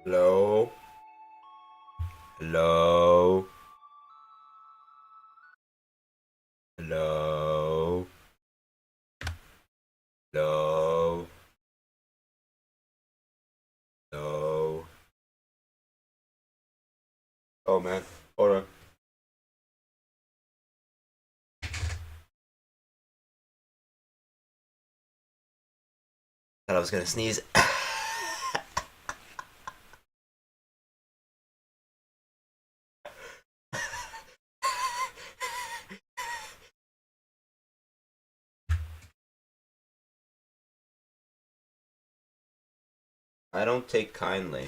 Hello? Hello? Hello? Hello? Hello? Oh man, hold on. Thought I was gonna sneeze. I don't take kindly.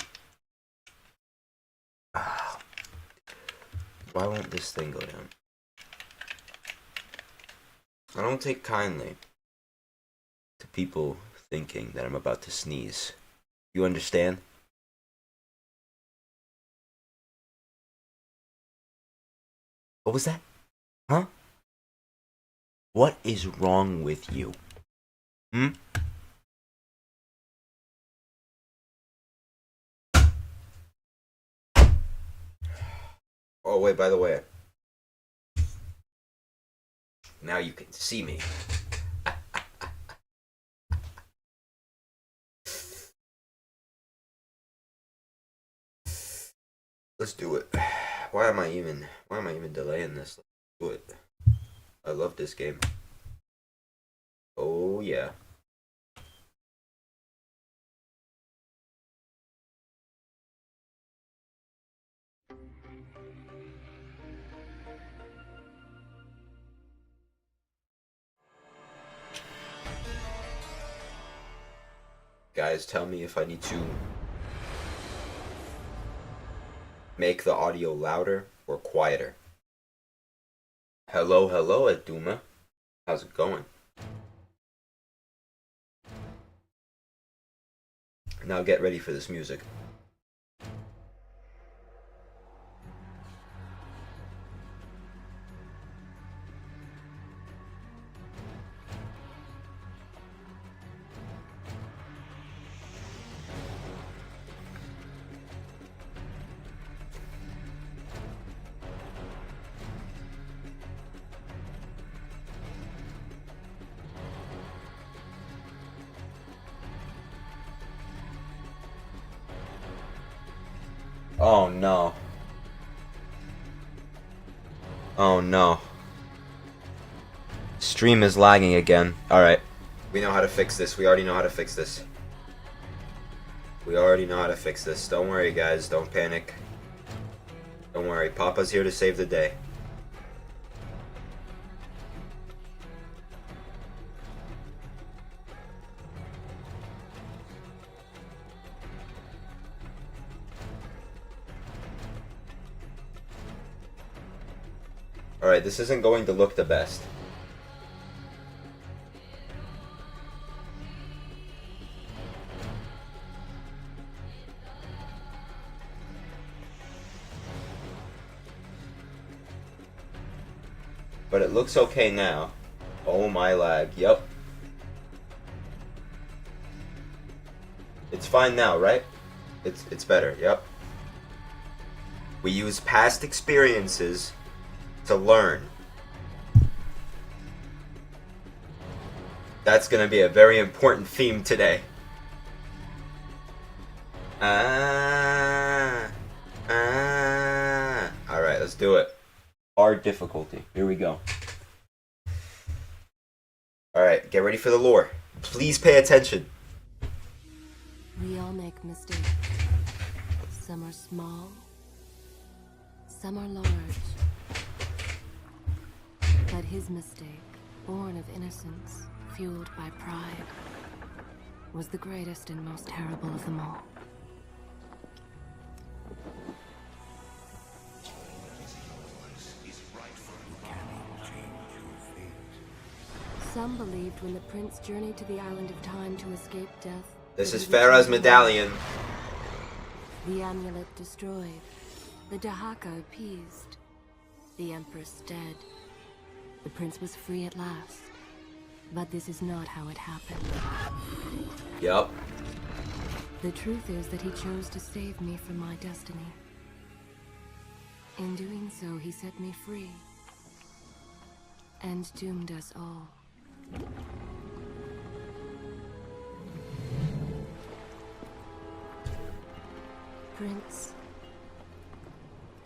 Why won't this thing go down? I don't take kindly to people thinking that I'm about to sneeze. You understand? What was that? Huh? What is wrong with you? Hmm? Oh, wait, by the way. Now you can see me. Let's do it. Why am I even delaying this? Let's do it. I love this game. Oh yeah. Guys, tell me if I need to make the audio louder or quieter. Hello, hello, Eduma. How's it going? Now get ready for this music. Oh no. Oh no. Stream is lagging again. Alright. We know how to fix this. We already know how to fix this. We already know how to fix this. Don't worry, guys. Don't panic. Don't worry. Papa's here to save the day. Alright, this isn't going to look the best. But it looks okay now. Oh my lag, yep. It's fine now, right? It's better, yep. We use past experiences to learn. That's gonna be a very important theme today. Alright, do it. Hard difficulty. Here we go. Alright, get ready for the lore. Please pay attention. We all make mistakes. Some are small, some are large. But his mistake, born of innocence, fueled by pride, was the greatest and most terrible of them all. Some believed when the prince journeyed to the island of time to escape death. This is Farah's medallion. The amulet destroyed. The Dahaka appeased. The empress dead. The prince was free at last. But this is not how it happened. Yup. The truth is that he chose to save me from my destiny. In doing so, he set me free. And doomed us all. Prince,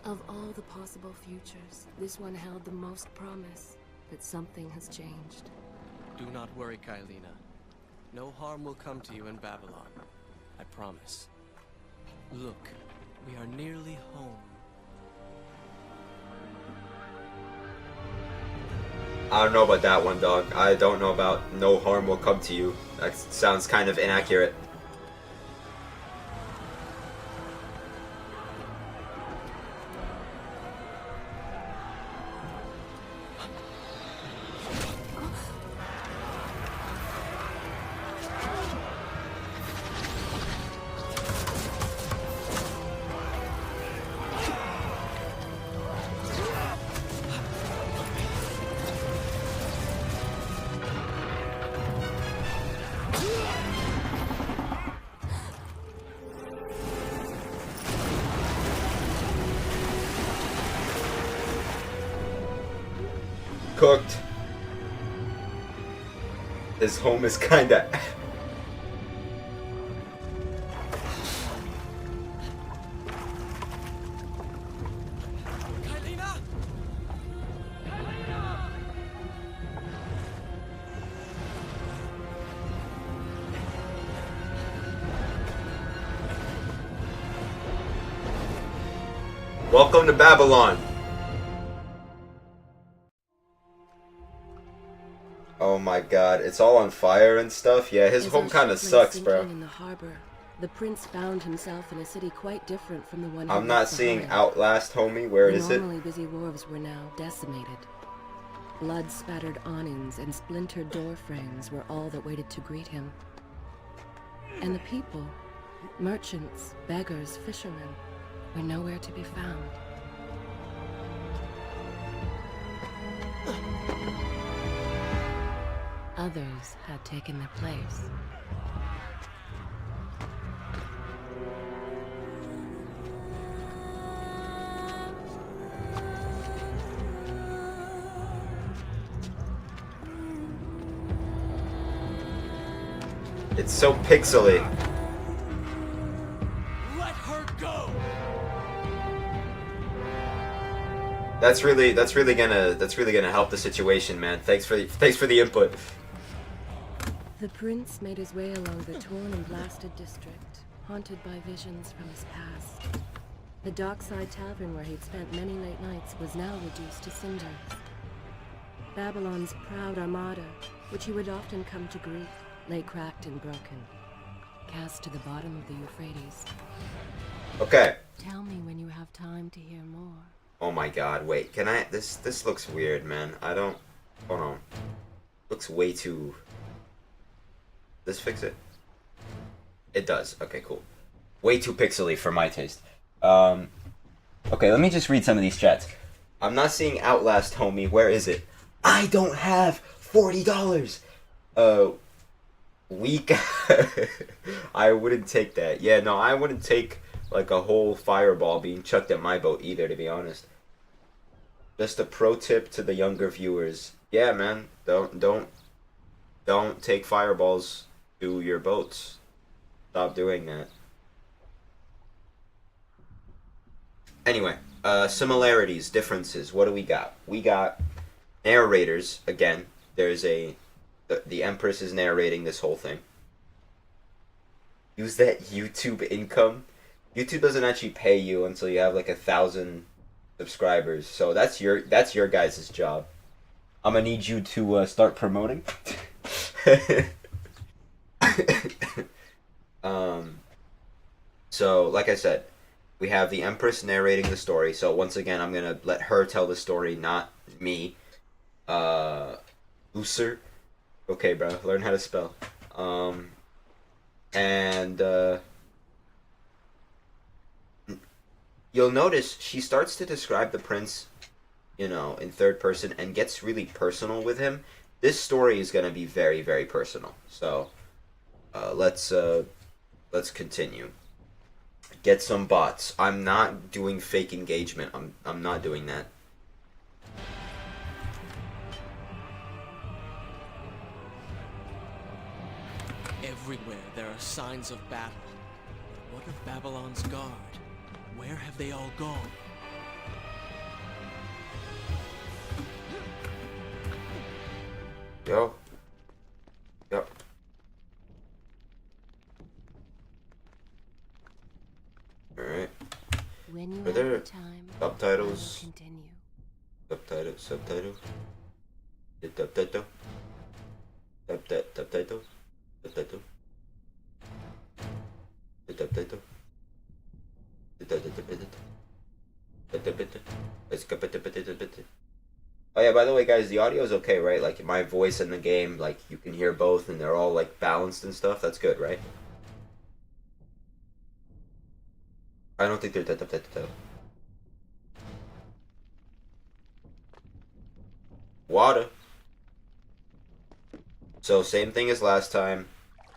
of all the possible futures, this one held the most promise that something has changed. Do not worry, Kailina. No harm will come to you in Babylon. I promise. Look, we are nearly home. I don't know about that one, dog. I don't know about no harm will come to you. That sounds kind of inaccurate. Cooked. His home is kinda... Kailina! Kailina! Welcome to Babylon. Oh my god, it's all on fire and stuff? Yeah, his home kind of sucks, bro. In the harbor, the prince found himself in a city quite different from the one I'm not seeing Outlast, homie. Where is it? The normally busy wharves were now decimated. Blood-spattered awnings and splintered door frames were all that waited to greet him. And the people, merchants, beggars, fishermen, were nowhere to be found. Others had taken their place. It's so pixely. Let her go. That's really gonna help the situation, man. Thanks for the input. The prince made his way along the torn and blasted district, haunted by visions from his past. The dockside tavern where he'd spent many late nights was now reduced to cinders. Babylon's proud armada, which he would often come to greet, lay cracked and broken, cast to the bottom of the Euphrates. Okay. Tell me when you have time to hear more. Oh my god, wait, can I... This looks weird, man. I don't... Hold on. Looks way too... This fix it? It does. Okay, cool. Way too pixely for my taste. Okay, let me just read some of these chats. I'm not seeing Outlast, homie. Where is it? I don't have $40! Weak. I wouldn't take that. Yeah, no, I wouldn't take like a whole fireball being chucked at my boat either, to be honest. Just a pro tip to the younger viewers. Yeah, man, don't take fireballs to your boats. Stop doing that. Anyway, Similarities, differences. What do we got? We got narrators. Again, there's the Empress is narrating this whole thing. Use that YouTube income. YouTube doesn't actually pay you until you have like 1,000 subscribers. So that's your guys' job. I'm gonna need you to start promoting. So like I said, we have the Empress narrating the story. So once again, I'm gonna let her tell the story, not me. User. Okay, bro. Learn how to spell. And you'll notice she starts to describe the prince, you know, in third person and gets really personal with him. This story is gonna be very, very personal. So let's continue. Get some bots. I'm not doing fake engagement. I'm not doing that. Everywhere there are signs of battle. What of Babylon's guard? Where have they all gone? Yo. Alright. When you Are have there the time, subtitles? I will continue. Subtitle. Subtitle. Oh yeah, by the way guys, the audio is okay, right? Like my voice in the game, like you can hear both and they're all like balanced and stuff. That's good, right? I don't think they're water. So same thing as last time.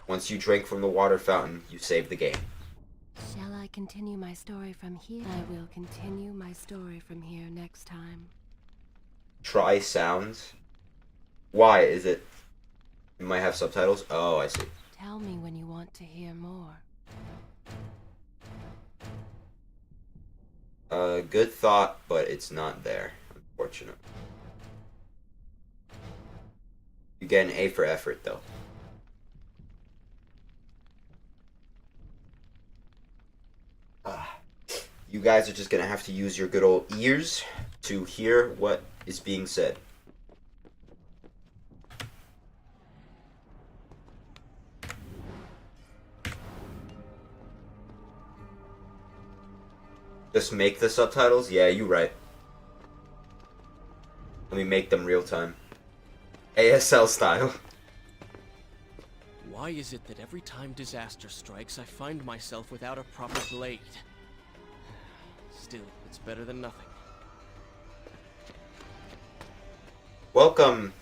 Once you drink from the water fountain, you save the game. Shall I continue my story from here? I will continue my story from here next time. Try sounds. Why is it? It might have subtitles. Oh, I see. Tell me when you want to hear more. Good thought, but it's not there. Unfortunate. You get an A for effort, though. You guys are just gonna have to use your good old ears to hear what is being said. Just make the subtitles? Yeah, you right. Let me make them real time. ASL style. Why is it that every time disaster strikes, I find myself without a proper blade? Still, it's better than nothing. Welcome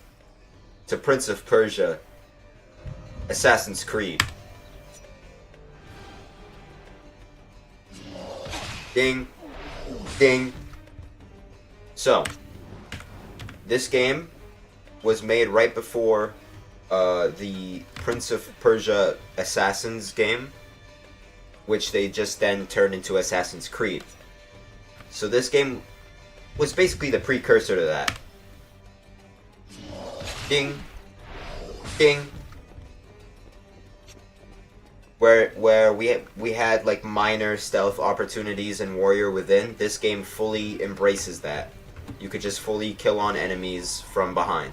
to Prince of Persia, Assassin's Creed. Ding. Ding. So, this game was made right before the Prince of Persia Assassins game, which they just then turned into Assassin's Creed. So this game was basically the precursor to that. Ding. Ding. Where we had like minor stealth opportunities in Warrior Within, this game fully embraces that. You could just fully kill on enemies from behind.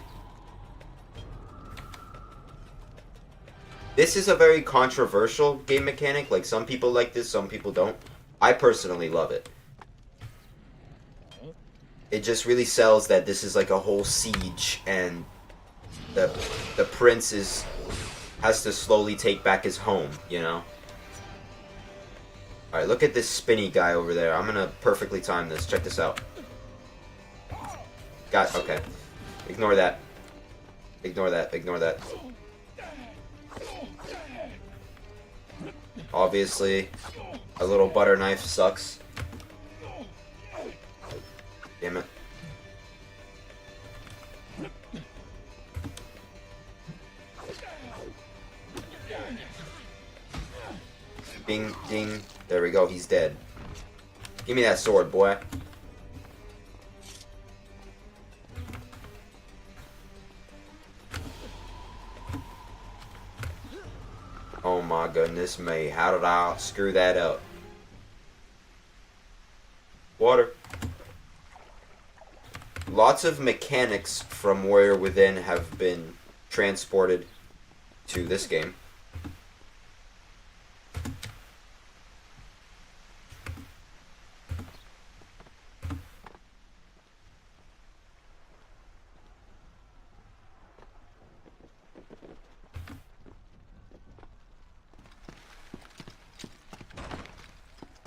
This is a very controversial game mechanic. Like some people like this, some people don't. I personally love it. It just really sells that this is like a whole siege and the prince has to slowly take back his home, you know? Alright, look at this spinny guy over there. I'm gonna perfectly time this. Check this out. Okay. Ignore that. Ignore that. Ignore that. Obviously, a little butter knife sucks. Damn it. Ding, ding. There we go, he's dead. Give me that sword, boy. Oh my goodness me. How did I screw that up? Water. Lots of mechanics from Warrior Within have been transported to this game.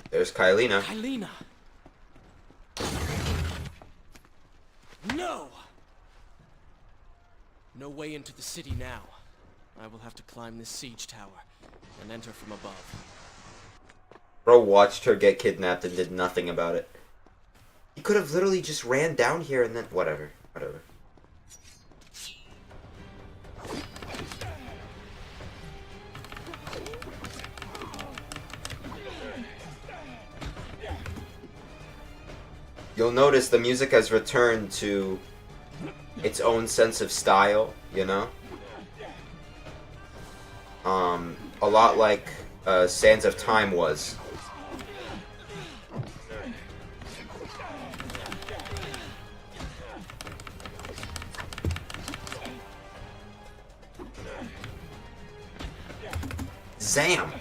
There's Kylina. Kylina! No! No way into the city now. I will have to climb this siege tower and enter from above. Bro watched her get kidnapped and did nothing about it. He could have literally just ran down here and then... Whatever. Whatever. You'll notice the music has returned to its own sense of style, you know? A lot like Sands of Time was. Zam!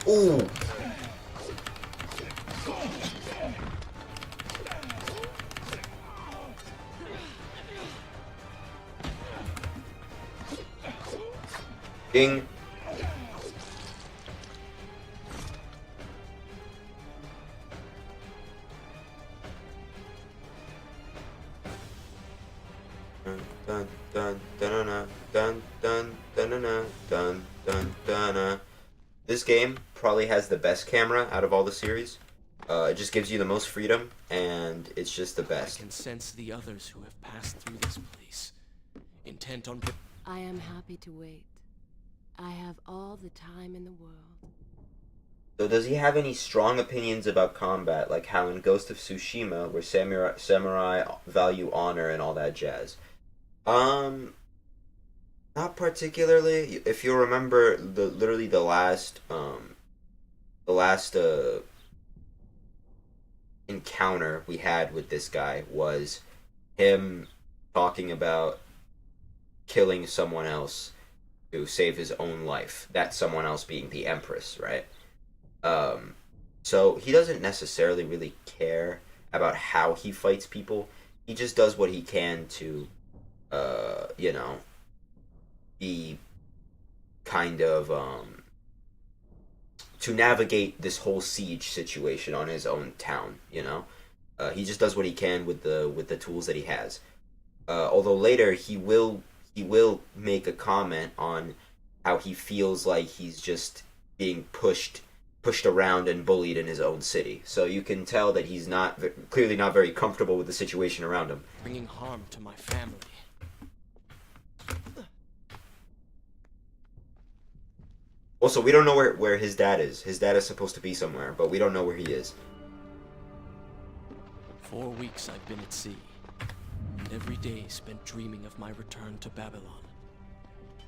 Ooh! Ding. Dun dun dun dun dun dun dun dun dun dun. This game probably has the best camera out of all the series. It just gives you the most freedom, and it's just the best. I can sense the others who have passed through this place, intent on... I am happy to wait. I have all the time in the world. So does he have any strong opinions about combat, like how in Ghost of Tsushima, where samurai value honor and all that jazz? Not particularly. If you remember, literally the last encounter we had with this guy was him talking about killing someone else to save his own life. That someone else being the Empress, right? So he doesn't necessarily really care about how he fights people. He just does what he can to, you know, be kind of, to navigate this whole siege situation on his own town, you know? He just does what he can with the tools that he has. Although later he will make a comment on how he feels like he's just being pushed around and bullied in his own city. So you can tell that he's clearly not very comfortable with the situation around him. Bringing harm to my family. Also, we don't know where his dad is. His dad is supposed to be somewhere, but we don't know where he is. 4 weeks I've been at sea, and every day spent dreaming of my return to Babylon.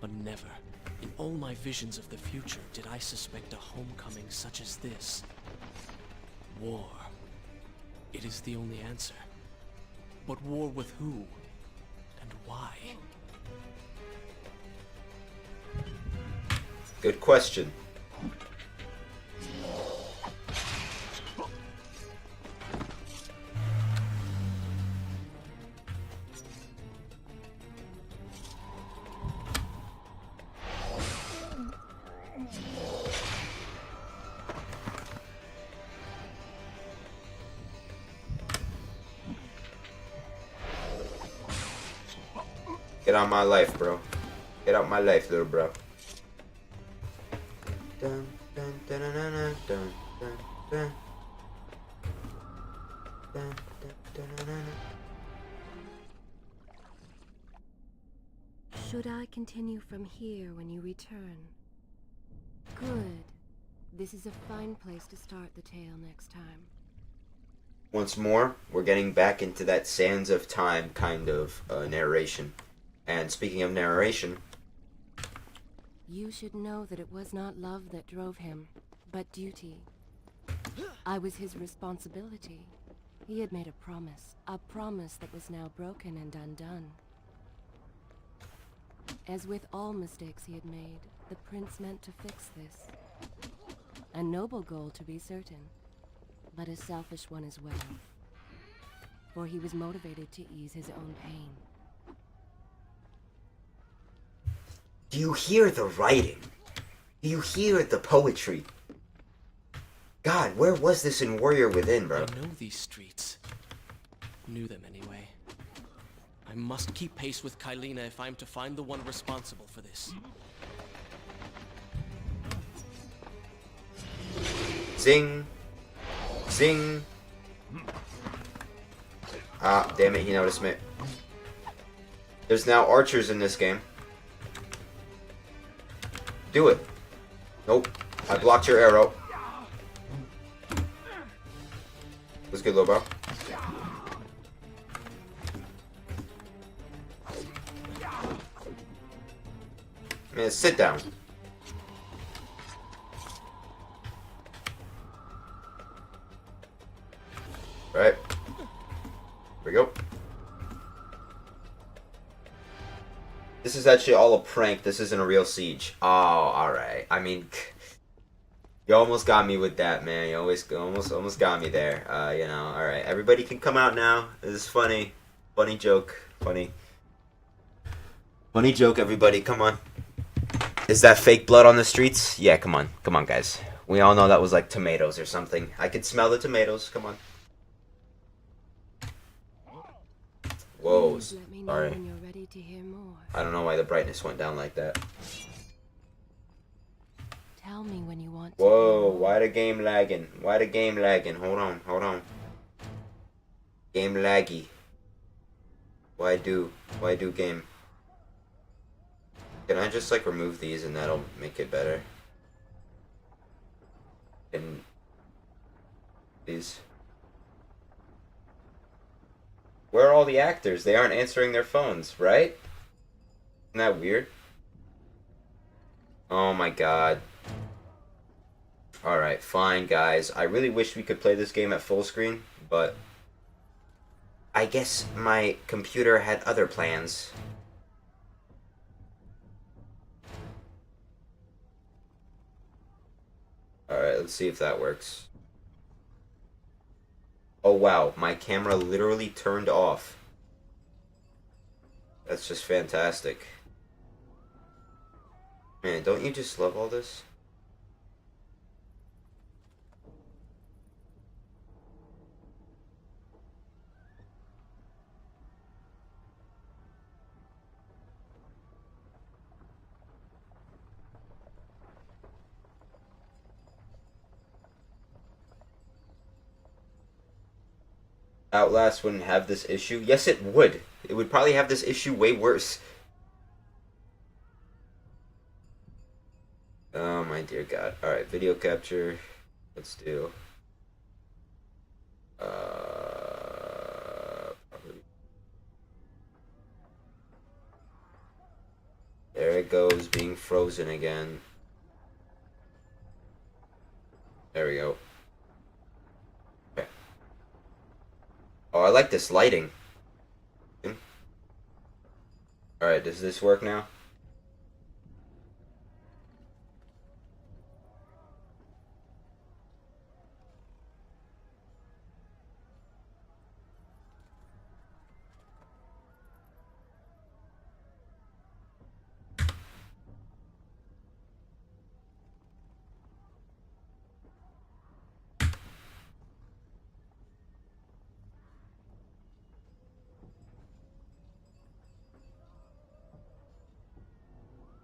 But never, in all my visions of the future, did I suspect a homecoming such as this. War. It is the only answer. But war with who? And why? Good question. Get out my life, bro. Get out my life, little bro. Dun, dun, dun, dun, dun, dun, dun, dun. Dun, dun, dun, dun, dun. Should I continue from here when you return? Good. This is a fine place to start the tale next time. Once more, we're getting back into that Sands of Time kind of narration. And speaking of narration... You should know that it was not love that drove him, but duty. I was his responsibility. He had made a promise that was now broken and undone. As with all mistakes he had made, the prince meant to fix this. A noble goal, to be certain, but a selfish one as well. For he was motivated to ease his own pain. Do you hear the writing? Do you hear the poetry? God, where was this in Warrior Within, bro? I know these streets. Knew them anyway. I must keep pace with Kylina if I'm to find the one responsible for this. Zing. Zing. Ah, damn it, he noticed me. There's now archers in this game. Do it. Nope. I blocked your arrow. What's good, Lobo? Man, sit down. Right. Here we go. This is actually all a prank. This isn't a real siege. Oh, alright. I mean, you almost got me with that, man. You almost got me there. You know, alright. Everybody can come out now. This is funny. Funny joke. Funny joke, everybody. Come on. Is that fake blood on the streets? Yeah, come on. Come on, guys. We all know that was like tomatoes or something. I could smell the tomatoes. Come on. Whoa. Please let me know Sorry. when you're ready to hear more. I don't know why the brightness went down like that. Tell me when you want to. Whoa, why the game lagging? Why the game lagging? Hold on. Game laggy. Why do game? Can I just like remove these and that'll make it better? And these. Where are all the actors? They aren't answering their phones, right? Isn't that weird? Oh my god. Alright, fine guys. I really wish we could play this game at full screen, but I guess my computer had other plans. Alright, let's see if that works. Oh wow, my camera literally turned off. That's just fantastic. Man, don't you just love all this? Outlast wouldn't have this issue. Yes, it would. It would probably have this issue way worse. Oh my dear god. Alright, video capture. Let's do. Probably. There it goes, being frozen again. There we go. Okay. Oh, I like this lighting. Alright, does this work now?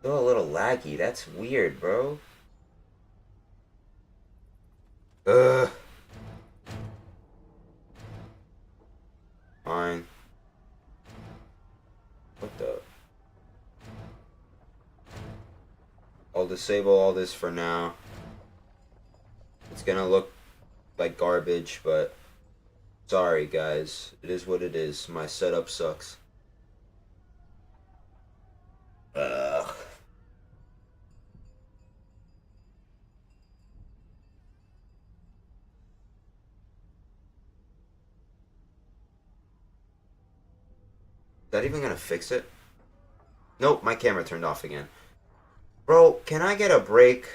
Still a little laggy. That's weird, bro. Ugh. Fine. What the? I'll disable all this for now. gonna look like garbage, but sorry guys, it is what it is. My setup sucks. Ugh. Is that even gonna fix it? Nope, my camera turned off again. Bro, can I get a break?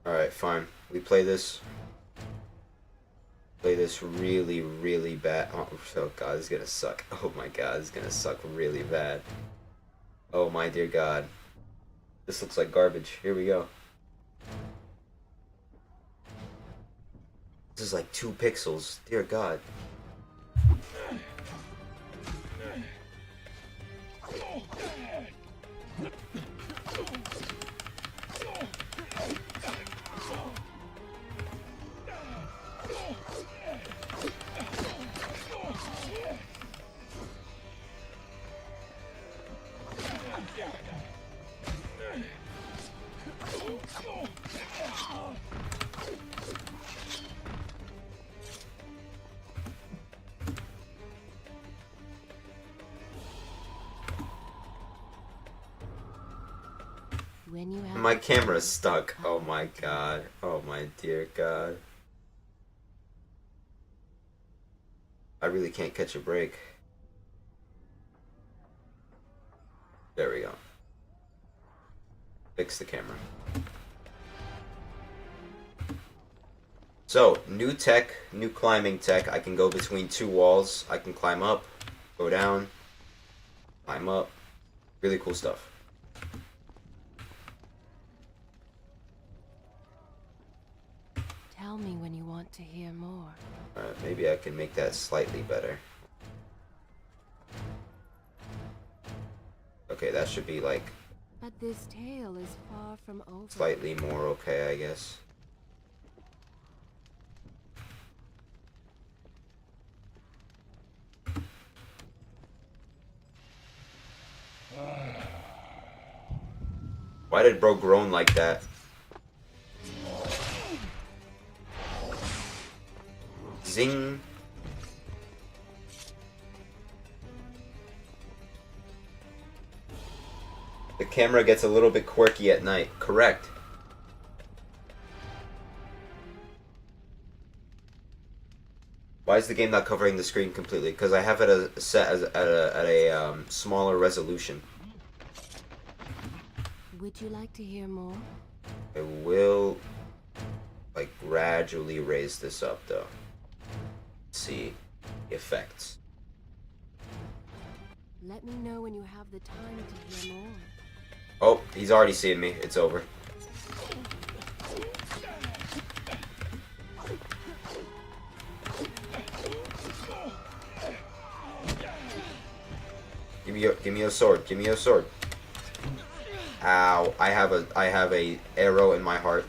Alright, fine. We play this really, really bad. Oh god, this is gonna suck. Oh my god, this is gonna suck really bad. Oh my dear god. This looks like garbage. Here we go. This is like 2 pixels. Dear god. When you have My camera's stuck. Oh my god. Oh my dear god. I really can't catch a break. There we go. Fix the camera. So, new tech, new climbing tech. I can go between 2 walls. I can climb up, go down, climb up. Really cool stuff. Tell me when you want to hear more. Alright, maybe I can make that slightly better. Okay, that should be like But this tale is far from over. slightly more okay, I guess. Why did bro groan like that? Zing. The camera gets a little bit quirky at night. Correct. Why is the game not covering the screen completely? Because I have it set as at a smaller resolution. Would you like to hear more? I will like gradually raise this up though. See the effects. Let me know when you have the time to hear more. Oh, he's already seeing me. It's over. Give me a sword. Give me a sword. Ow! I have a arrow in my heart.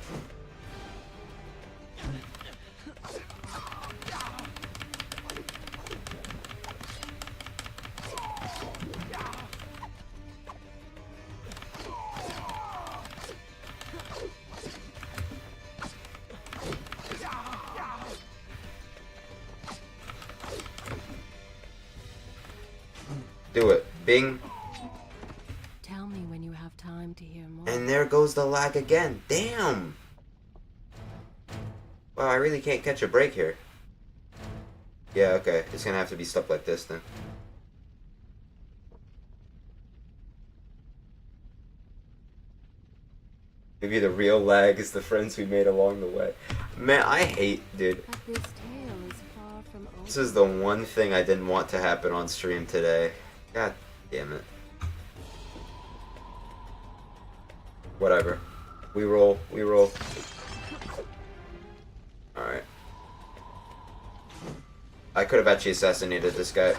Do it. Bing. Tell me when you have time to hear more. And there goes the lag again. Damn. Wow, I really can't catch a break here. Yeah, okay. It's gonna have to be stuff like this then. Maybe the real lag is the friends we made along the way. Man, I hate, dude. But this tale is far from over. This is the one thing I didn't want to happen on stream today. God damn it. Whatever. We roll. We roll. Alright. I could have actually assassinated this guy.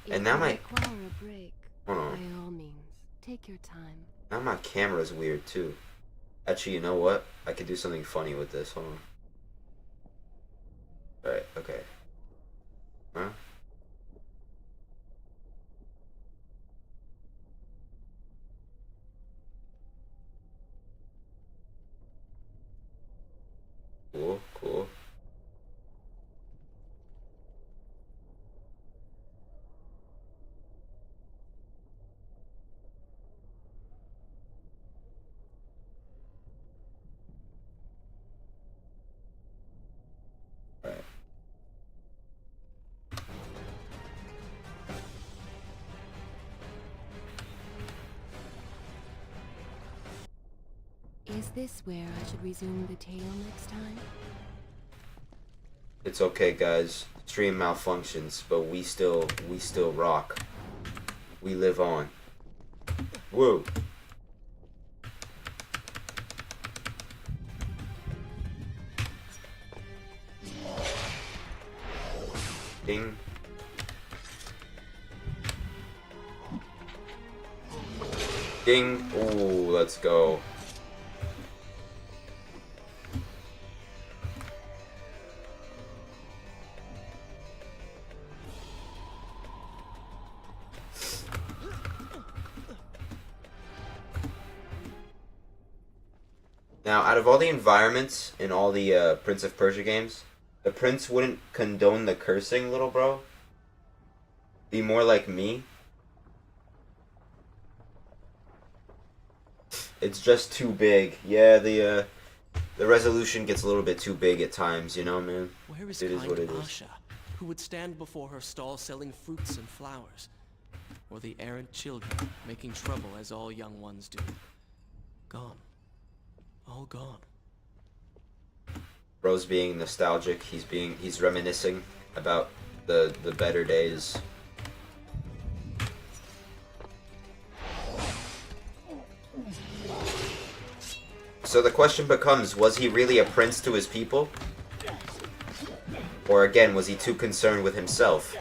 And now my... require a break. Hold on. By all means, take your time. Now my camera's weird too. Actually, you know what? I could do something funny with this. Hold on. Alright, okay. Huh? Cool, cool. Alright. Is this where I should resume the tale next time? It's okay, guys. Stream malfunctions, but we still rock. We live on. Whoa. Ding. Ding. Ooh, let's go. Now, out of all the environments in all the Prince of Persia games, the prince wouldn't condone the cursing, little bro. Be more like me. It's just too big. Yeah, the resolution gets a little bit too big at times, you know, man. Where is It is what it is. Pasha, who would stand before her stall selling fruits and flowers? Or the errant children, making trouble as all young ones do? Gone. All gone. Bro's being nostalgic. He's reminiscing about the better days. So the question becomes, was he really a prince to his people? Or again, was he too concerned with himself?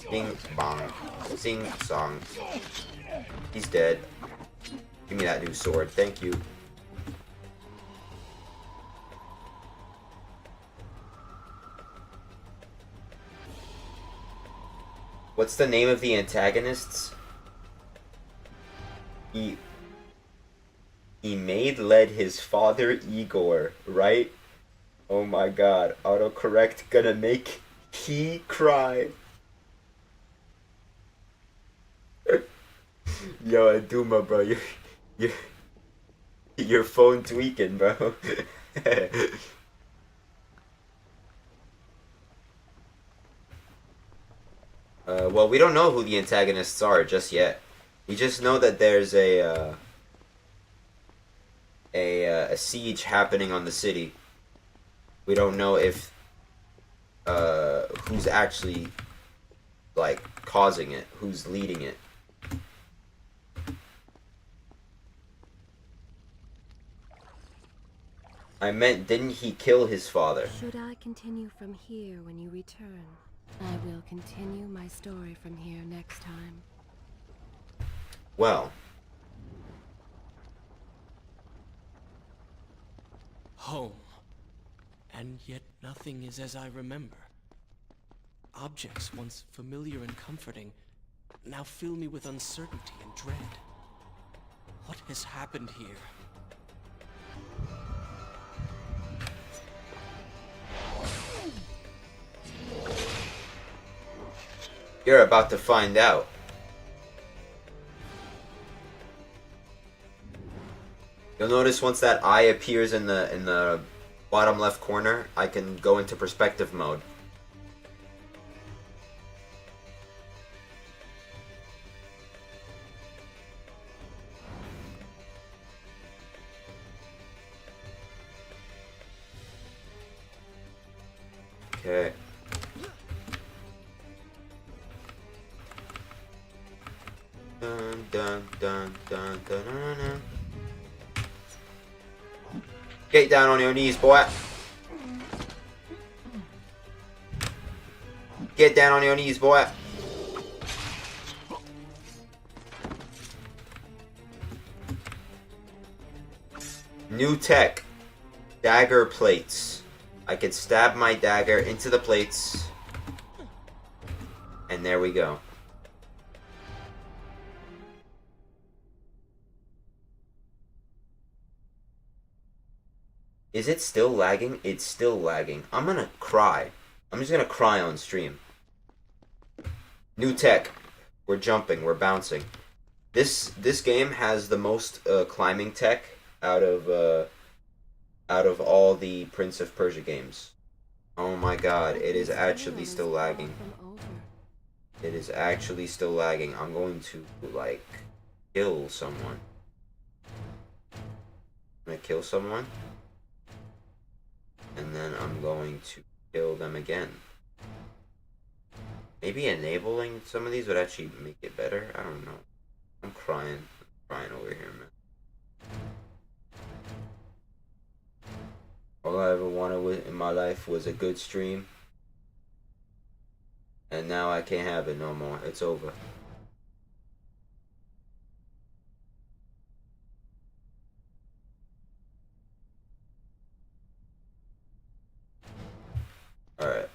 Ding bong. Sing song. He's dead. Give me that new sword. Thank you. What's the name of the antagonists? He led his father Igor, right? Oh my god. Autocorrect gonna make he cry. Yo, Aduma, bro, your phone tweaking, bro. Well, we don't know who the antagonists are just yet. We just know that there's a siege happening on the city. We don't know if who's actually like causing it, who's leading it. I meant, didn't he kill his father? Should I continue from here when you return? I will continue my story from here next time. Well. Home. And yet nothing is as I remember. Objects once familiar and comforting now fill me with uncertainty and dread. What has happened here? You're about to find out. You'll notice once that eye appears in the bottom left corner, I can go into perspective mode. Okay. Dun dun dun dun dun dun dun. Get down on your knees, boy. Get down on your knees, boy. New tech. Dagger plates. I can stab my dagger into the plates. And there we go. Is it still lagging? It's still lagging. I'm gonna cry. I'm just gonna cry on stream. New tech. We're jumping. We're bouncing. This game has the most climbing tech out of all the Prince of Persia games. Oh my god, it is actually still lagging. It is actually still lagging. I'm going to, like, kill someone. I'm gonna kill someone. And then I'm going to kill them again. Maybe enabling some of these would actually make it better. I don't know. I'm crying. I'm crying over here, man. All I ever wanted in my life was a good stream. And now I can't have it no more. It's over. Alright.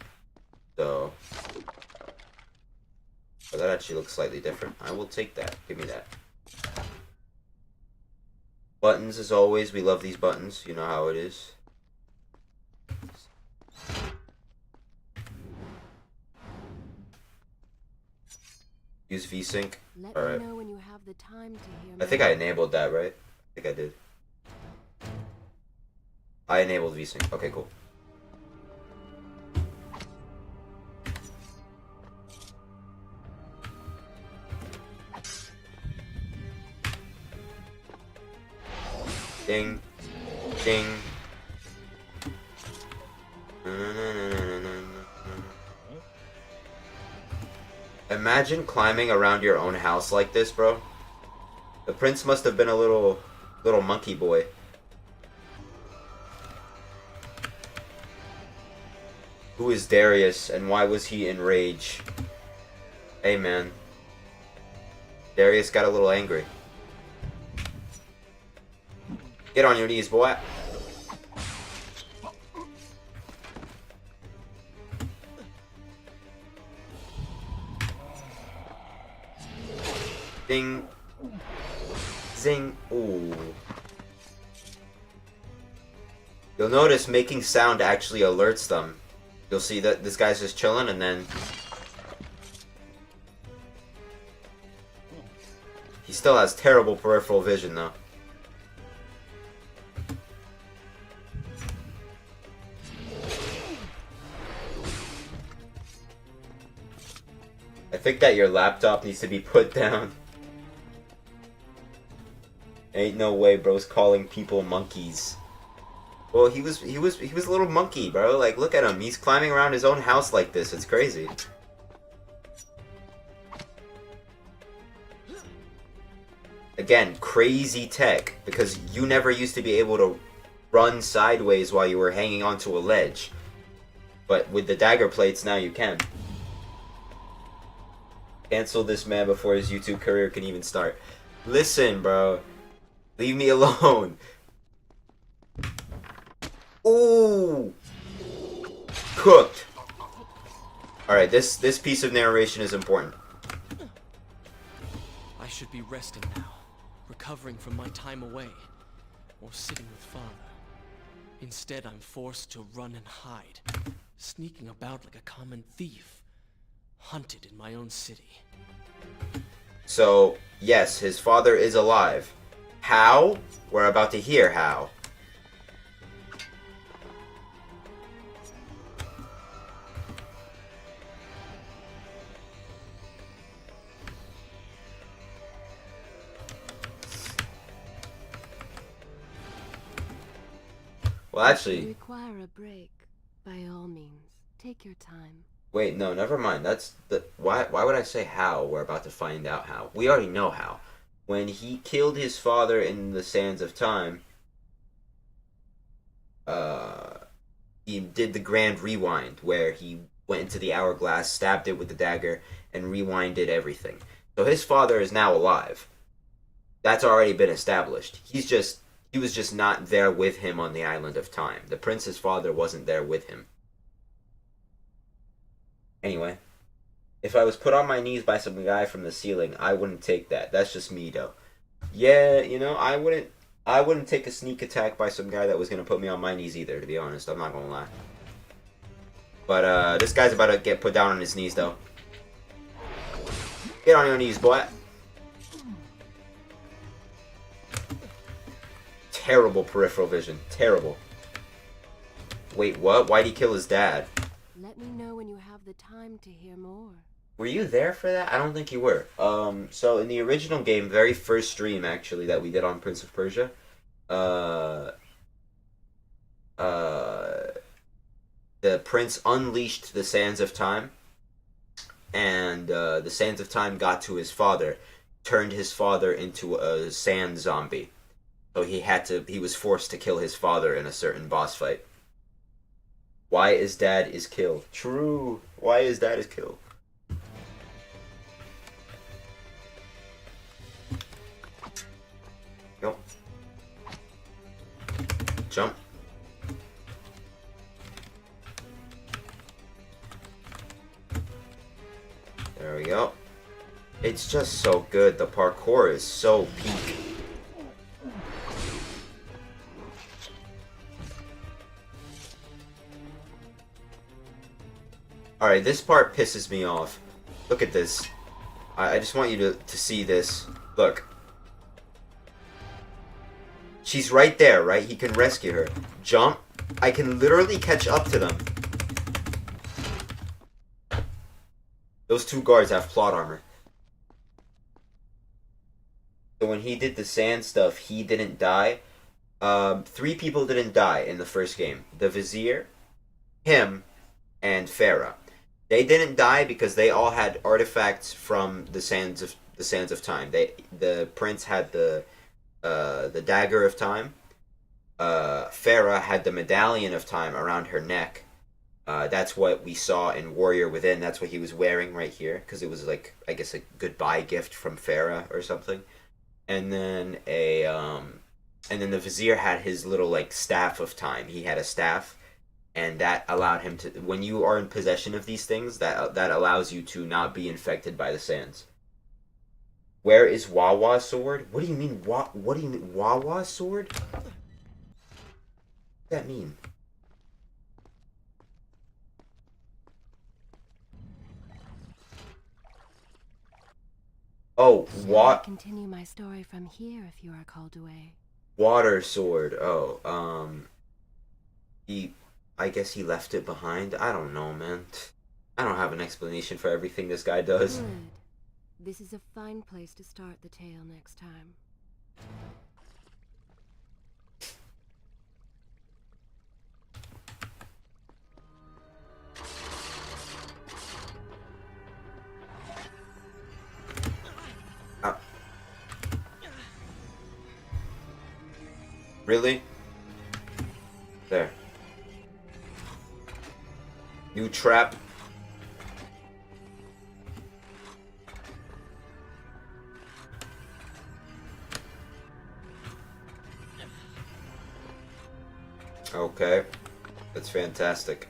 So. Oh, that actually looks slightly different. I will take that. Give me that. Buttons, as always. We love these buttons. You know how it is. Use VSync. Alright. I think I enabled that, right? I think I did. I enabled VSync. Okay, cool. Ding. Ding. Imagine climbing around your own house like this, bro. The prince must have been a little monkey boy. Who is Darius and why was he enraged? Hey, man. Darius got a little angry. Get on your knees, boy. Ding. Zing. Ooh. You'll notice making sound actually alerts them. You'll see that this guy's just chilling and then... He still has terrible peripheral vision though. I think that your laptop needs to be put down. Ain't no way bro's calling people monkeys. Well, he was a little monkey, bro. Like, look at him. He's climbing around his own house like this. It's crazy. Again, crazy tech. Because you never used to be able to run sideways while you were hanging onto a ledge. But with the dagger plates, now you can. Cancel this man before his YouTube career can even start. Listen, bro. Leave me alone. Ooh. Cooked. Alright, this piece of narration is important. I should be resting now, recovering from my time away, or sitting with father. Instead, I'm forced to run and hide, sneaking about like a common thief, hunted in my own city. So, yes, his father is alive. How? We're about to hear how. Well, actually... If you require a break, by all means, take your time. Wait, no, never mind. That's the... Why would I say how? We're about to find out how. We already know how. When he killed his father in the sands of time, he did the grand rewind, where he went into the hourglass, stabbed it with the dagger, and rewinded everything. So his father is now alive. That's already been established. He was just not there with him on the island of time. The prince's father wasn't there with him. Anyway, if I was put on my knees by some guy from the ceiling, I wouldn't take that. That's just me, though. Yeah, you know, I wouldn't take a sneak attack by some guy that was gonna put me on my knees either, to be honest. I'm not gonna lie. But this guy's about to get put down on his knees, though. Get on your knees, boy. Terrible peripheral vision. Terrible. Wait, what? Why'd he kill his dad? Let me know when you have the time to hear more. Were you there for that? I don't think you were. So in the original game, very first stream actually that we did on Prince of Persia, the prince unleashed the Sands of Time, and the Sands of Time got to his father, turned his father into a sand zombie. So he was forced to kill his father in a certain boss fight. Why his dad is killed. True. Why his dad is killed. Go. Jump. There we go. It's just so good. The parkour is so peak. Alright, this part pisses me off. Look at this. I just want you to see this. Look. She's right there, right? He can rescue her. Jump. I can literally catch up to them. Those two guards have plot armor. So when he did the sand stuff, he didn't die. 3 people didn't die in the first game. The Vizier, him, and Farah. They didn't die because they all had artifacts from the Sands of Time. The prince had the dagger of time. Farah had the medallion of time around her neck. That's what we saw in Warrior Within. That's what he was wearing right here, because it was like, I guess, a goodbye gift from Farah or something. And then the Vizier had his little like staff of time. He had a staff. And that allowed him to, when you are in possession of these things, that allows you to not be infected by the sands. Where is Wawa's sword? What do you mean, what do you mean, Wawa's sword? What does that mean? Oh, what? Continue my story from here if you are called away. Water sword. Oh, I guess he left it behind. I don't know, man. I don't have an explanation for everything this guy does. Good. This is a fine place to start the tale next time. Really? There. New trap. Okay. That's fantastic.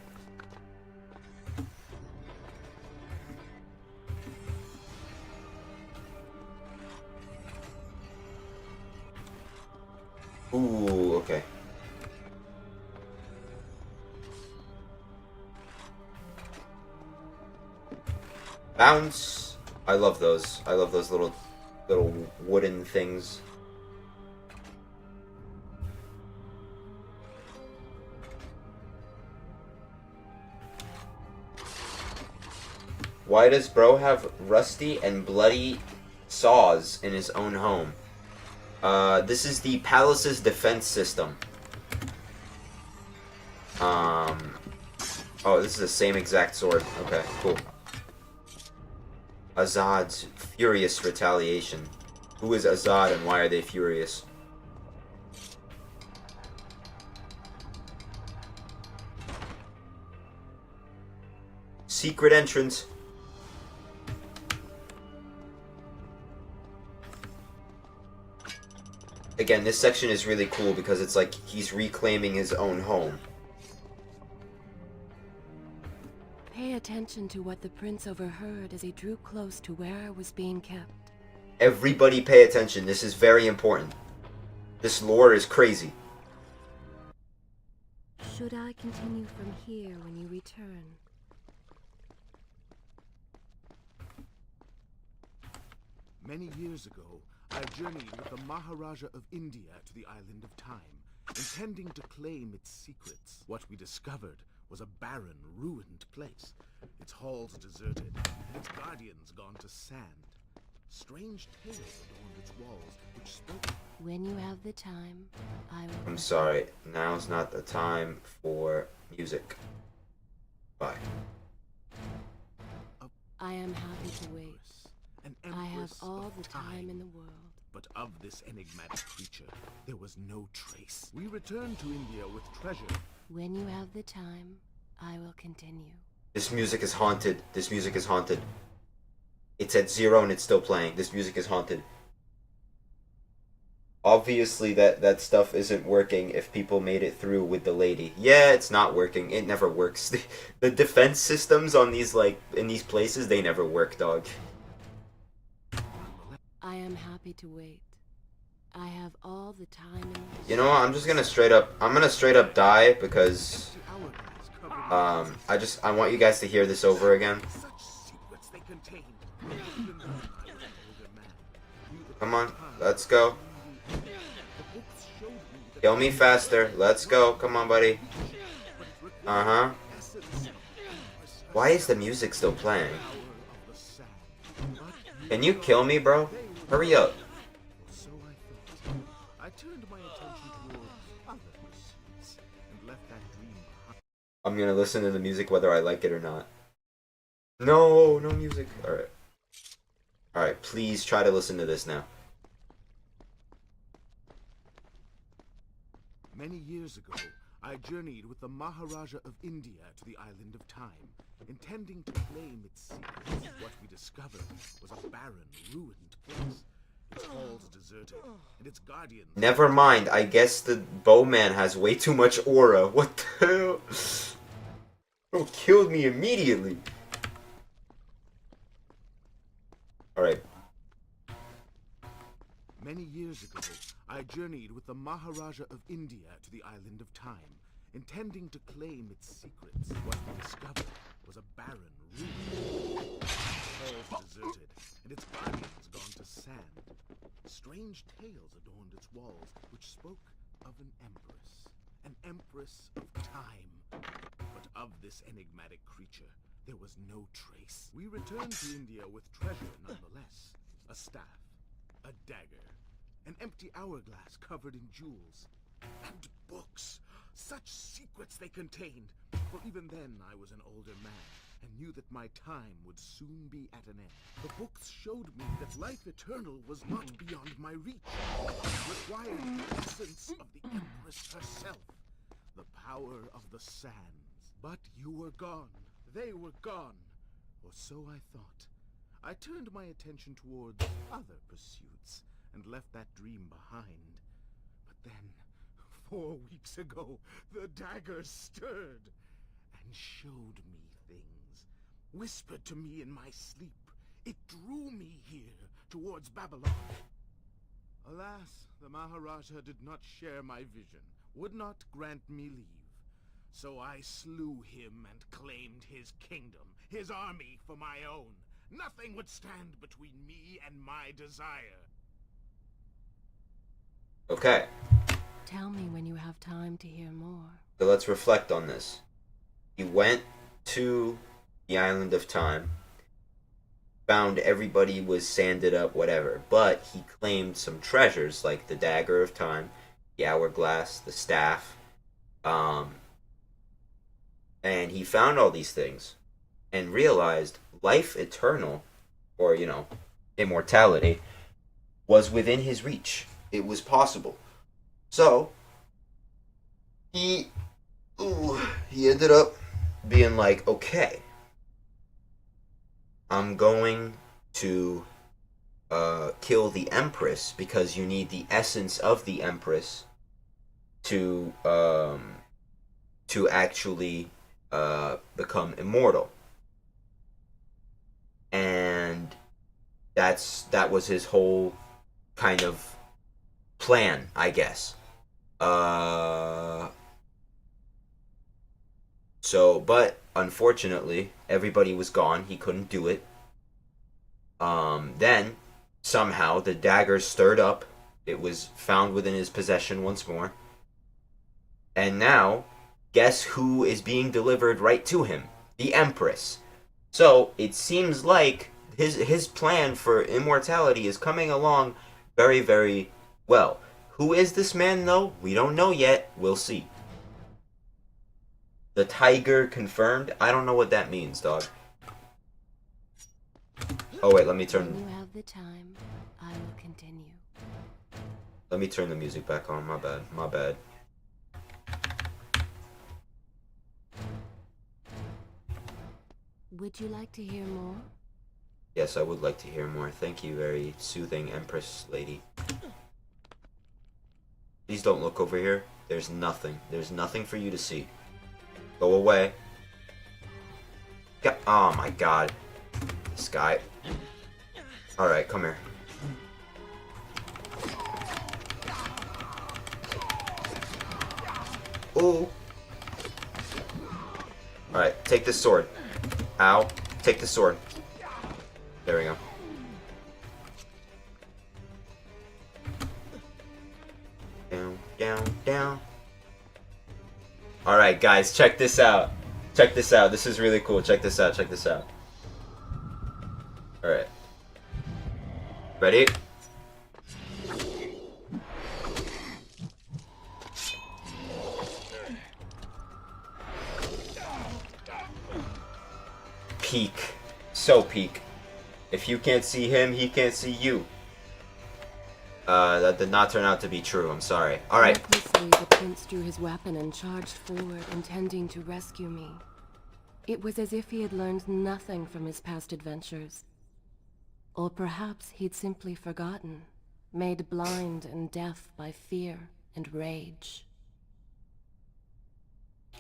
Ooh, okay. Bounce. I love those. I love those little wooden things. Why does bro have rusty and bloody saws in his own home? This is the palace's defense system. Oh, this is the same exact sword. Okay, cool. Azad's furious retaliation. Who is Azad and why are they furious? secret entrance. Again, this section is really cool because it's like he's reclaiming his own home. Pay attention to what the prince overheard as he drew close to where I was being kept. Everybody pay attention. This is very important. This lore is crazy. Should I continue from here when you return? Many years ago, I journeyed with the Maharaja of India to the island of Time, intending to claim its secrets. What we discovered was a barren, ruined place. Its halls deserted, and its guardians gone to sand. Strange tales adorned its walls, which spoke... When you have the time, I will... I'm sorry. Now's not the time for music. Bye. I am happy to wait. An I have empress all of the time in the world. But of this enigmatic creature, there was no trace. We returned to India with treasure. When you have the time, I will continue. This music is haunted. This music is haunted. It's at 0 and it's still playing. This music is haunted. Obviously that stuff isn't working if people made it through with the lady. Yeah, it's not working. It never works. The defense systems on these, like, in these places, they never work, dog. I am happy to wait. I have all the time in the world. You know what? I'm gonna straight up die because I want you guys to hear this over again. Come on, let's go. Kill me faster. Let's go. Come on, buddy. Uh-huh. Why is the music still playing? Can you kill me, bro? Hurry up. So I thought. I turned my attention towards other pursuits and left that dream behind. I'm gonna listen to the music whether I like it or not. No, no music. Alright. Alright, please try to listen to this now. Many years ago, I journeyed with the Maharaja of India to the island of Time, intending to claim its secrets. What we discovered was a barren, ruined place. Its halls deserted, and its guardians... Never mind, I guess the bowman has way too much aura. What the hell? Bro killed me immediately. Alright. Many years ago, I journeyed with the Maharaja of India to the island of Time, intending to claim its secrets. What we discovered was a barren, ruined halls deserted, and its guardians gone to sand. Strange tales adorned its walls, which spoke of an empress of time. But of this enigmatic creature, there was no trace. We returned to India with treasure nonetheless. A staff, a dagger, an empty hourglass covered in jewels, and books. Such secrets they contained. For even then I was an older man, and knew that my time would soon be at an end. The books showed me that life eternal was not beyond my reach. It required the essence of the Empress herself, the power of the sands. But you were gone. They were gone. Or so I thought. I turned my attention towards other pursuits, and left that dream behind. But then, 4 weeks ago, the dagger stirred, and showed me things, whispered to me in my sleep. It drew me here, towards Babylon. Alas, the Maharaja did not share my vision, would not grant me leave. So I slew him and claimed his kingdom, his army for my own. Nothing would stand between me and my desire. Okay. Tell me when you have time to hear more. So let's reflect on this. He went to the island of time, found everybody was sanded up, whatever, but he claimed some treasures like the dagger of time, the hourglass, the staff, and he found all these things and realized life eternal, or, you know, immortality, was within his reach. It was possible. So, he ended up being like, okay, I'm going to kill the Empress because you need the essence of the Empress to actually become immortal. And that was his whole kind of plan, I guess. So, but unfortunately, everybody was gone. He couldn't do it. Then somehow the dagger stirred up. It was found within his possession once more. And now, guess who is being delivered right to him? The Empress. So it seems like his plan for immortality is coming along very, very well. Who is this man, though? We don't know yet. We'll see. The tiger confirmed? I don't know what that means, dog. Oh, wait, let me turn... When you have the time, I will continue. Let me turn the music back on. My bad. My bad. Would you like to hear more? Yes, I would like to hear more. Thank you, very soothing Empress lady. Please don't look over here. There's nothing. There's nothing for you to see. Go away. Oh my god. This guy. Alright, come here. Ooh. Alright, take this sword. Ow. Take the sword. There we go. Down, down, down. Alright, guys, check this out. Check this out. This is really cool. Check this out. Check this out. Alright. Ready? Peak. So peak. If you can't see him, he can't see you. That did not turn out to be true. I'm sorry. Alright. Recklessly, the prince drew his weapon and charged forward, intending to rescue me. It was as if he had learned nothing from his past adventures. Or perhaps he'd simply forgotten, made blind and deaf by fear and rage.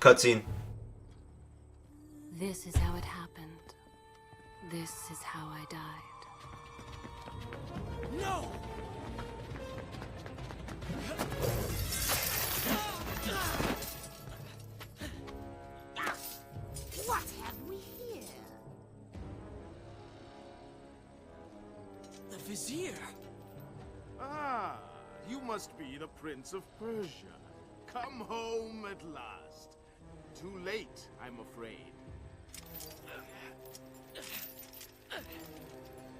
Cutscene. This is how it happened. This is how I died. No! What have we here? The Vizier! Ah, you must be the Prince of Persia. Come home at last. Too late, I'm afraid.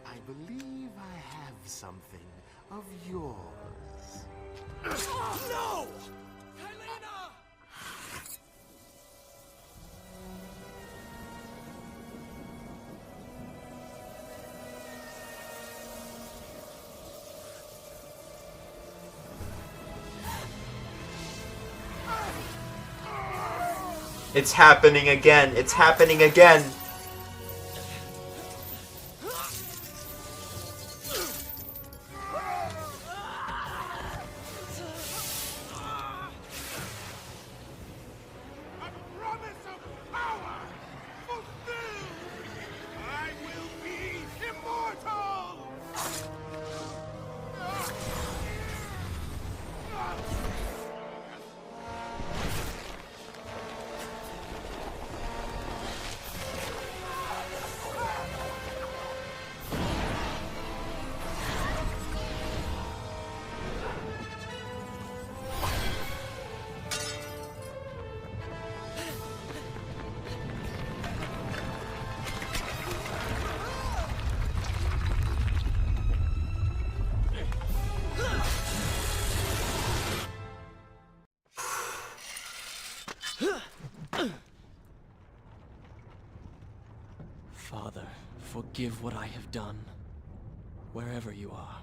I believe I have something of yours. No! Kylena! It's happening again. It's happening again. Father, forgive what I have done, wherever you are.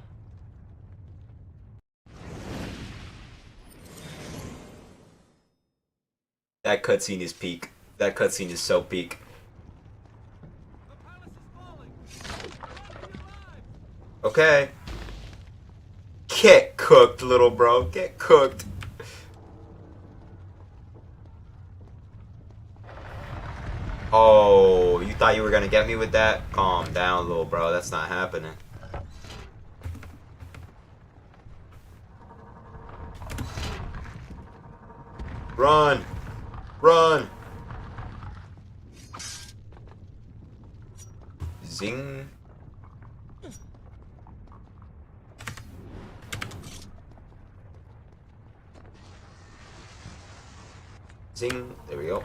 That cutscene is peak. That cutscene is so peak. Okay. Get cooked, little bro. Get cooked. Oh, you thought you were gonna get me with that? Calm down, little bro. That's not happening. Run! Run! Zing. Zing. There we go.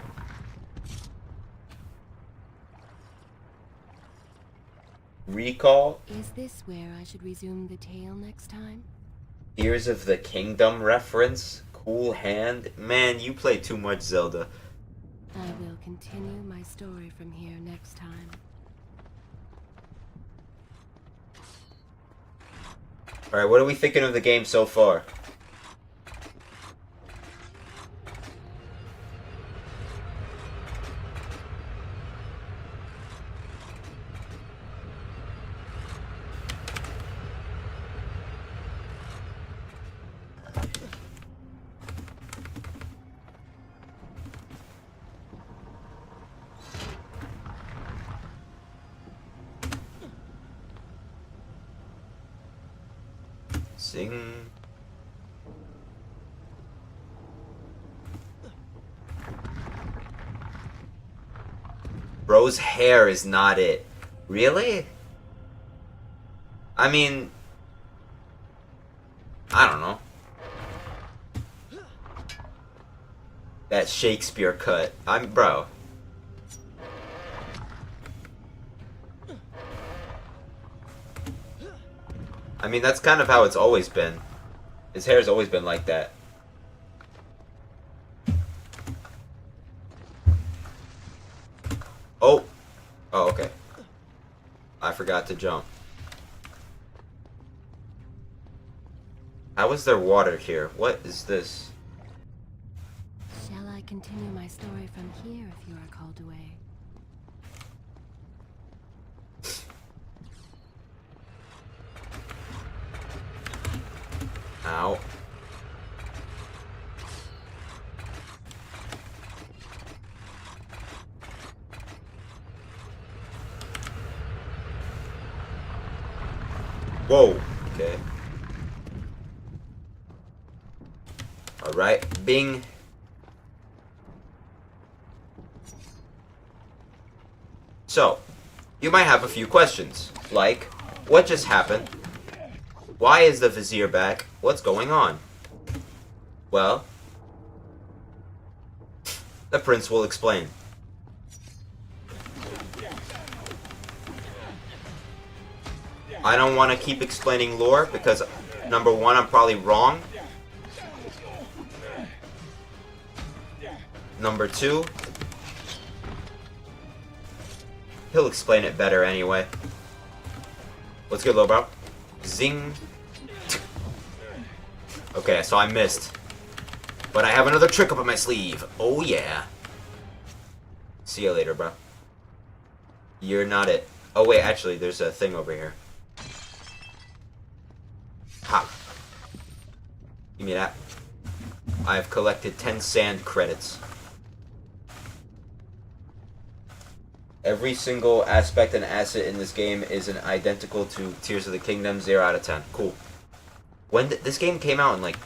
Recall. Is this where I should resume the tale next time? Tears of the Kingdom reference. Cool hand. Man, you play too much Zelda. I will continue my story from here next time. Alright, what are we thinking of the game so far? Zing. Bro's hair is not it. Really? I mean, I don't know. That Shakespeare cut. Bro. I mean, that's kind of how it's always been. His hair's always been like that. Oh. Oh, okay. I forgot to jump. How is there water here? What is this? Shall I continue my story from here if you are called away? Ow. Whoa. Okay. Alright. Bing. So, you might have a few questions. Like, what just happened? Why is the Vizier back? What's going on? Well, the prince will explain. I don't want to keep explaining lore because, number one, I'm probably wrong. Number two, he'll explain it better anyway. What's good, little bro? Zing. Okay, so I missed. But I have another trick up in my sleeve. Oh, yeah. See you later, bro. You're not it. Oh, wait, actually, there's a thing over here. Ha. Give me that. I've collected 10 sand credits. Every single aspect and asset in this game is identical to Tears of the Kingdom, 0 out of 10. Cool. When this game came out in like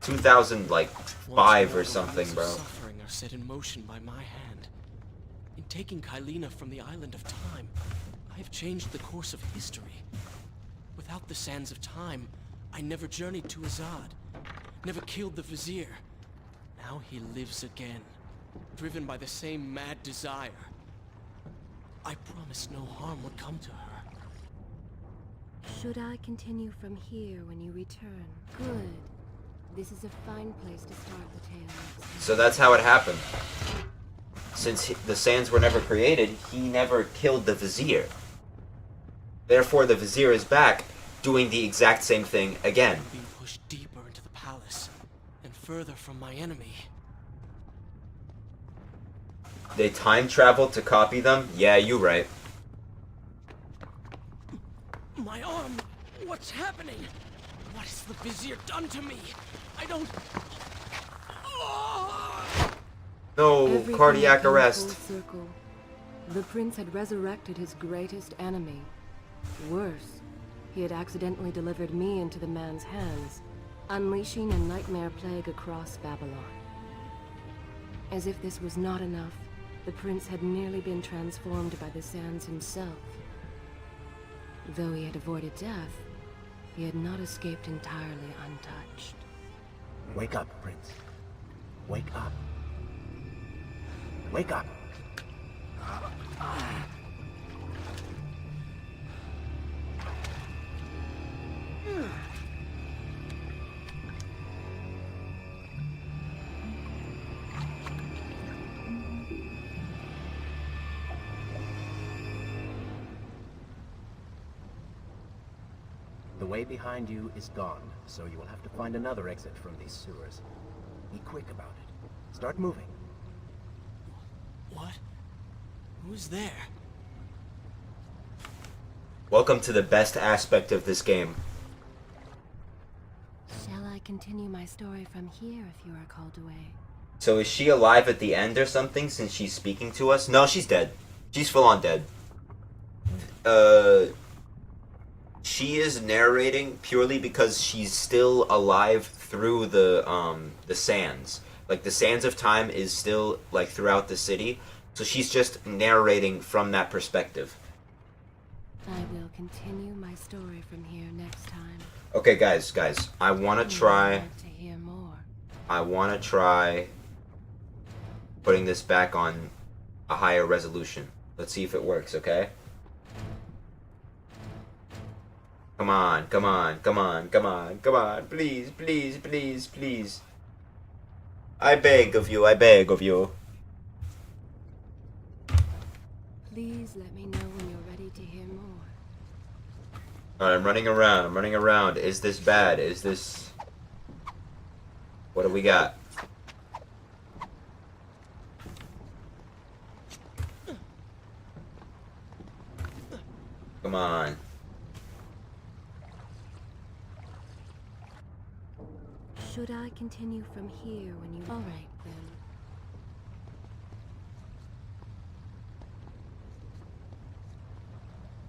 2005 or something, bro. Suffering are set in motion by my hand. In taking Kylina from the island of time, I have changed the course of history. Without the sands of time, I never journeyed to Azad, never killed the Vizier. Now he lives again, driven by the same mad desire. I promised no harm would come to her. Should I continue from here when you return? Good. This is a fine place to start the tale next time. So that's how it happened. Since the sands were never created, he never killed the Vizier. Therefore, the Vizier is back, doing the exact same thing again. I'm being pushed deeper into the palace, and further from my enemy. They time traveled to copy them? Yeah, you right. What's happening? What has the Vizier done to me? I don't... No, Everything cardiac came arrest. full circle. The prince had resurrected his greatest enemy. Worse, he had accidentally delivered me into the man's hands, unleashing a nightmare plague across Babylon. As if this was not enough, the prince had nearly been transformed by the sands himself. Though he had avoided death, he had not escaped entirely untouched. Wake up, Prince. Wake up. Wake up. The way behind you is gone, so you will have to find another exit from these sewers. Be quick about it. Start moving. What? Who's there? Welcome to the best aspect of this game. Shall I continue my story from here if you are called away? So is she alive at the end or something since she's speaking to us? No, she's dead. She's full on dead. She is narrating purely because she's still alive through the sands. Like, the sands of time is still, like, throughout the city. So she's just narrating from that perspective. I will continue my story from here next time. Okay, guys, I want to try... I'd like to hear more. I want to try putting this back on a higher resolution. Let's see if it works, okay? Come on, come on, come on, come on, come on. Please, please, please, please. I beg of you, I beg of you. Please let me know when you're ready to hear more. Alright, I'm running around. Is this bad? Is this... What do we got? Come on. Should I continue from here when you... All right, then.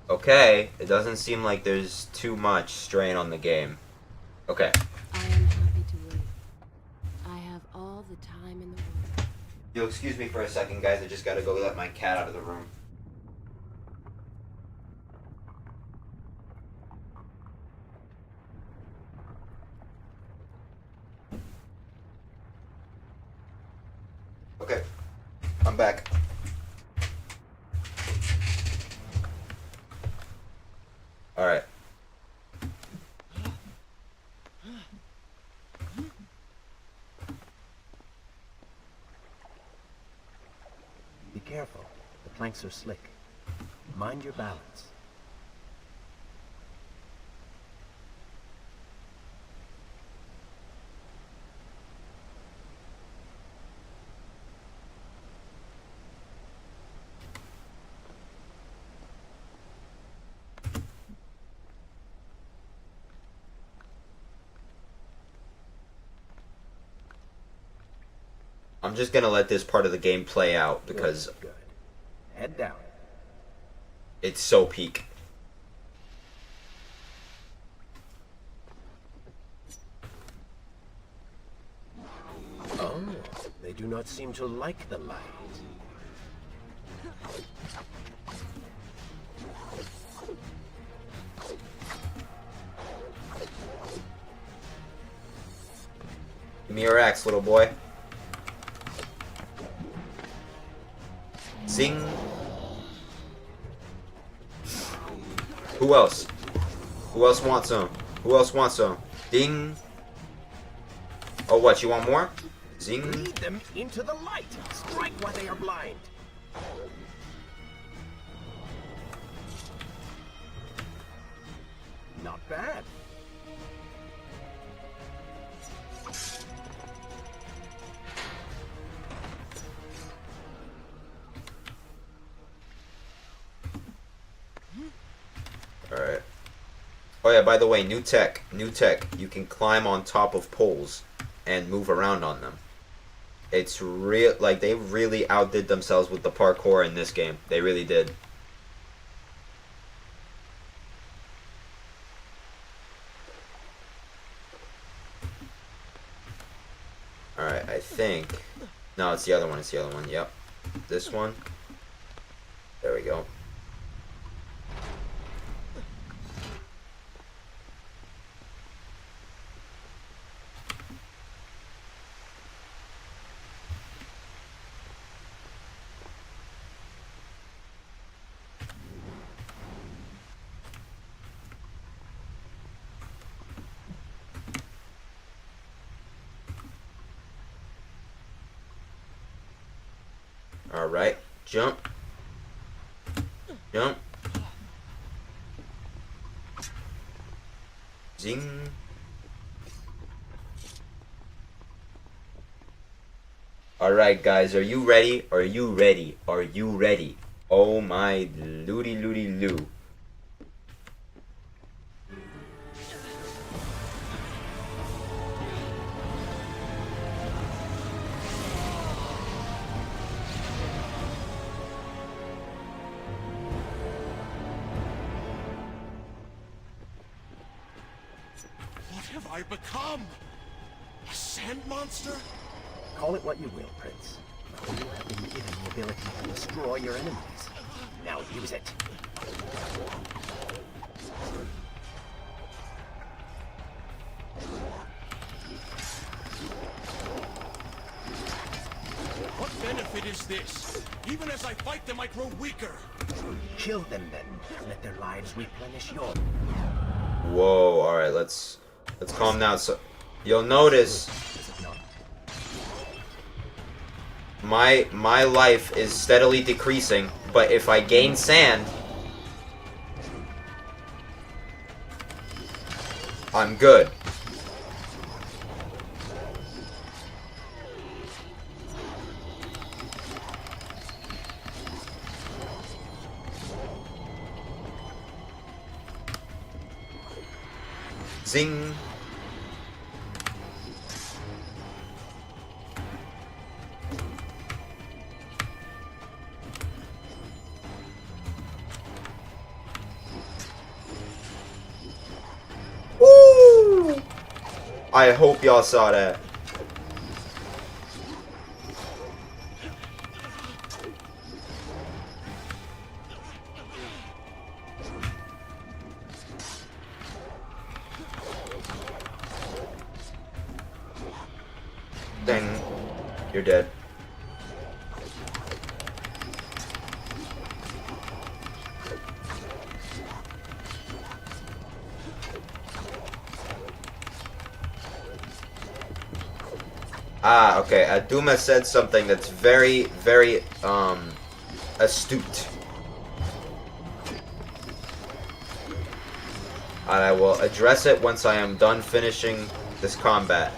Okay, it doesn't seem like there's too much strain on the game. Okay. I am happy to wait. I have all the time in the world. You'll excuse me for a second, guys. I just gotta go let my cat out of the room. Okay, I'm back. Alright. Be careful. The planks are slick. Mind your balance. I'm just gonna let this part of the game play out because Good. Head down. it's so peak. Oh, they do not seem to like the light. Give me your axe, little boy. Zing. Who else? Who else wants some? Who else wants some? Ding. Oh, what? You want more? Zing. Lead them into the light. Strike while they are blind. Not bad. Oh yeah, by the way, new tech. You can climb on top of poles and move around on them. It's real, like, they really outdid themselves with the parkour in this game. They really did. Alright, I think... No, it's the other one, yep. This one. There we go. Alright, jump. Jump. Zing. Alright guys, are you ready? Are you ready? Are you ready? Oh my looty loo. What have I become? A sand monster? Call it what you will, Prince. But you have been given the ability to destroy your enemies. Now use it. What benefit is this? Even as I fight them, I grow weaker. Kill them then. Let their lives replenish yours. Whoa, alright, let's calm down. So you'll notice my life is steadily decreasing, but if I gain sand, I'm good. Zing. Woo! I hope y'all saw that. Dang. You're dead. Ah, okay. Aduma said something that's very, very, astute. And I will address it once I am done finishing this combat.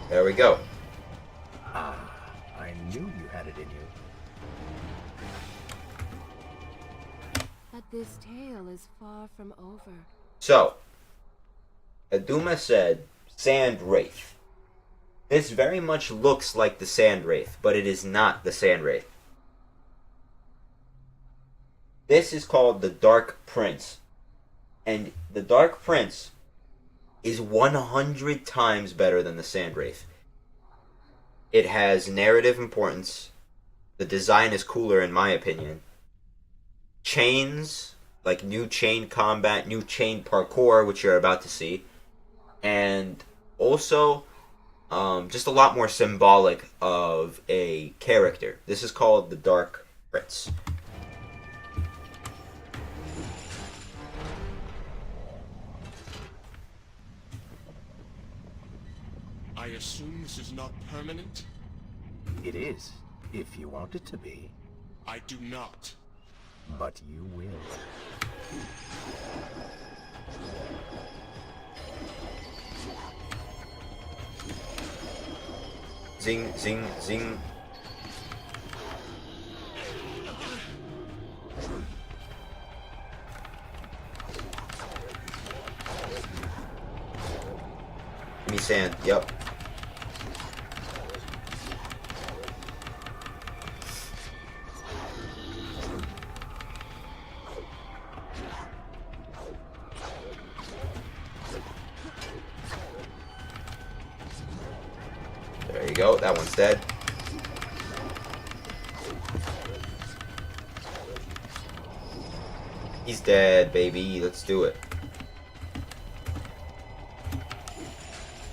There we go. Ah, I knew you had it in you. But this tale is far from over. So, Aduma said, Sand Wraith. This very much looks like the Sand Wraith, but it is not the Sand Wraith. This is called the Dark Prince. And the Dark Prince is 100 times better than the Sand Wraith. It has narrative importance. The design is cooler in my opinion. Chains, like new chain combat, new chain parkour, which you're about to see. And also, just a lot more symbolic of a character. This is called the Dark Prince. I assume this is not permanent? It is, if you want it to be. I do not. But you will. Zing, zing, zing. Give me sand. Yup. There you go. That one's dead. He's dead, baby. Let's do it.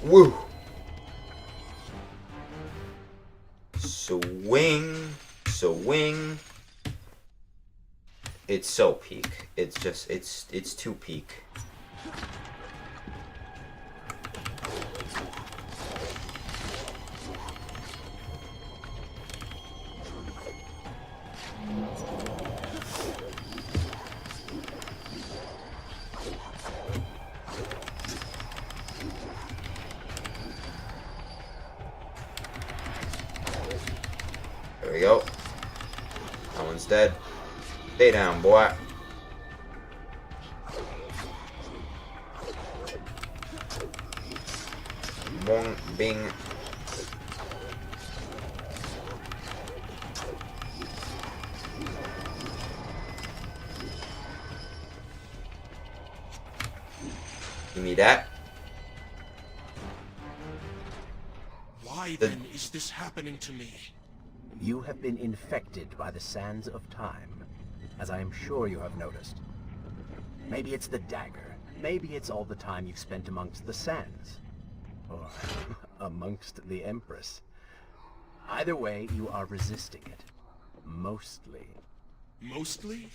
Woo! Swing. Swing. It's so peak. It's just, it's too peak. There we go. That one's dead. Stay down, boy. Bong, bing. Give me that. Why then is this happening to me? You have been infected by the sands of time, as I am sure you have noticed. Maybe it's the dagger. Maybe it's all the time you've spent amongst the sands. Or amongst the Empress. Either way, you are resisting it. Mostly. Mostly?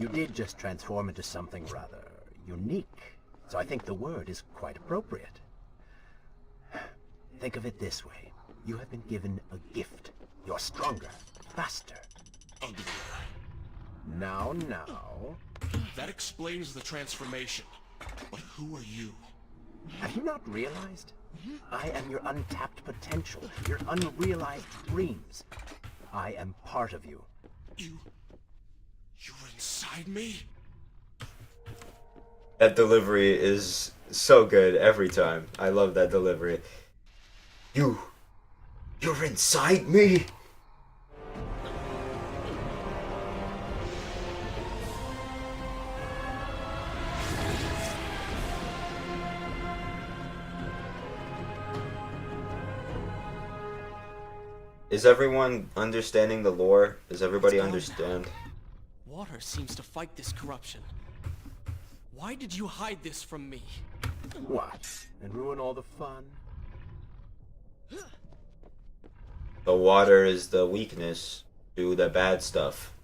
You did just transform into something rather unique, so I think the word is quite appropriate. Think of it this way. You have been given a gift. You're stronger, faster. Uglier. Now. That explains the transformation. But who are you? Have you not realized? I am your untapped potential, your unrealized dreams. I am part of you. You're inside me? That delivery is so good every time. I love that delivery. You're inside me? Is everyone understanding the lore? Does everybody understand? Water seems to fight this corruption. Why did you hide this from me? What? And ruin all the fun? The water is the weakness to the bad stuff.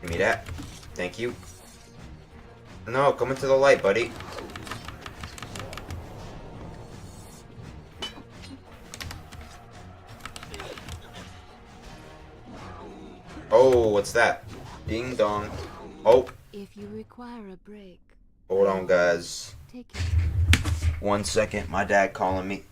Give me that. Thank you. No, come into the light, buddy. Oh, what's that? Ding dong. Oh, If you require a break, hold on, guys. take your time. 1 second, my dad calling me.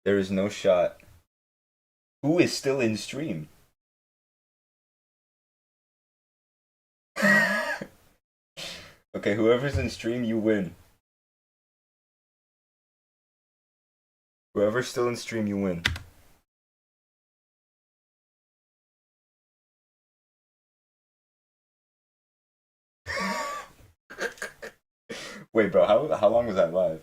There is no shot. Who is still in stream? Okay, whoever's in stream, you win. Whoever's still in stream, you win. Wait, bro, how long was that live?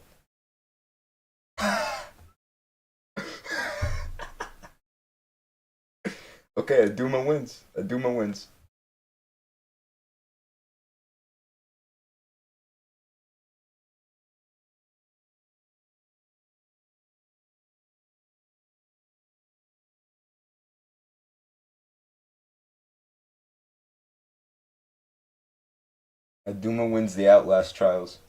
Okay, Aduma wins. Aduma wins. Aduma wins the Outlast trials.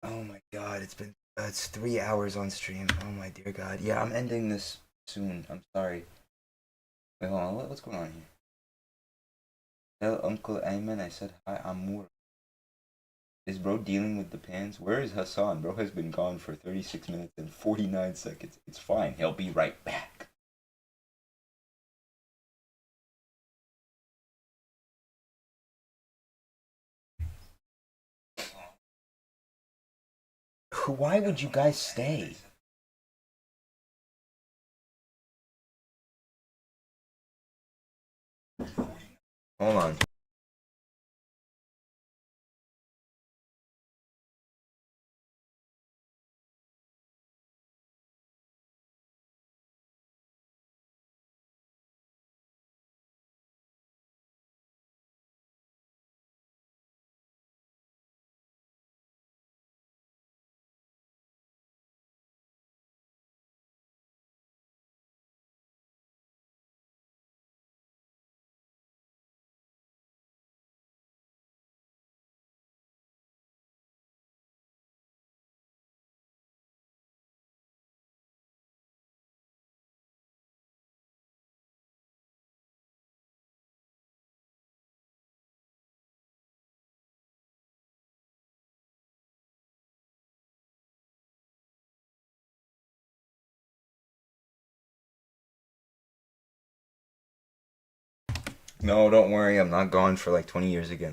Oh my god, it's 3 hours on stream. Oh my dear god. Yeah, I'm ending this soon. I'm sorry. Wait, hold on. What's going on here? Tell Uncle Ayman I said hi, Amur. Is bro dealing with the pans? Where is Hassan? Bro has been gone for 36 minutes and 49 seconds. It's fine. He'll be right back. Why would you guys stay? Hold on. No, don't worry. I'm not gone for like 20 years again.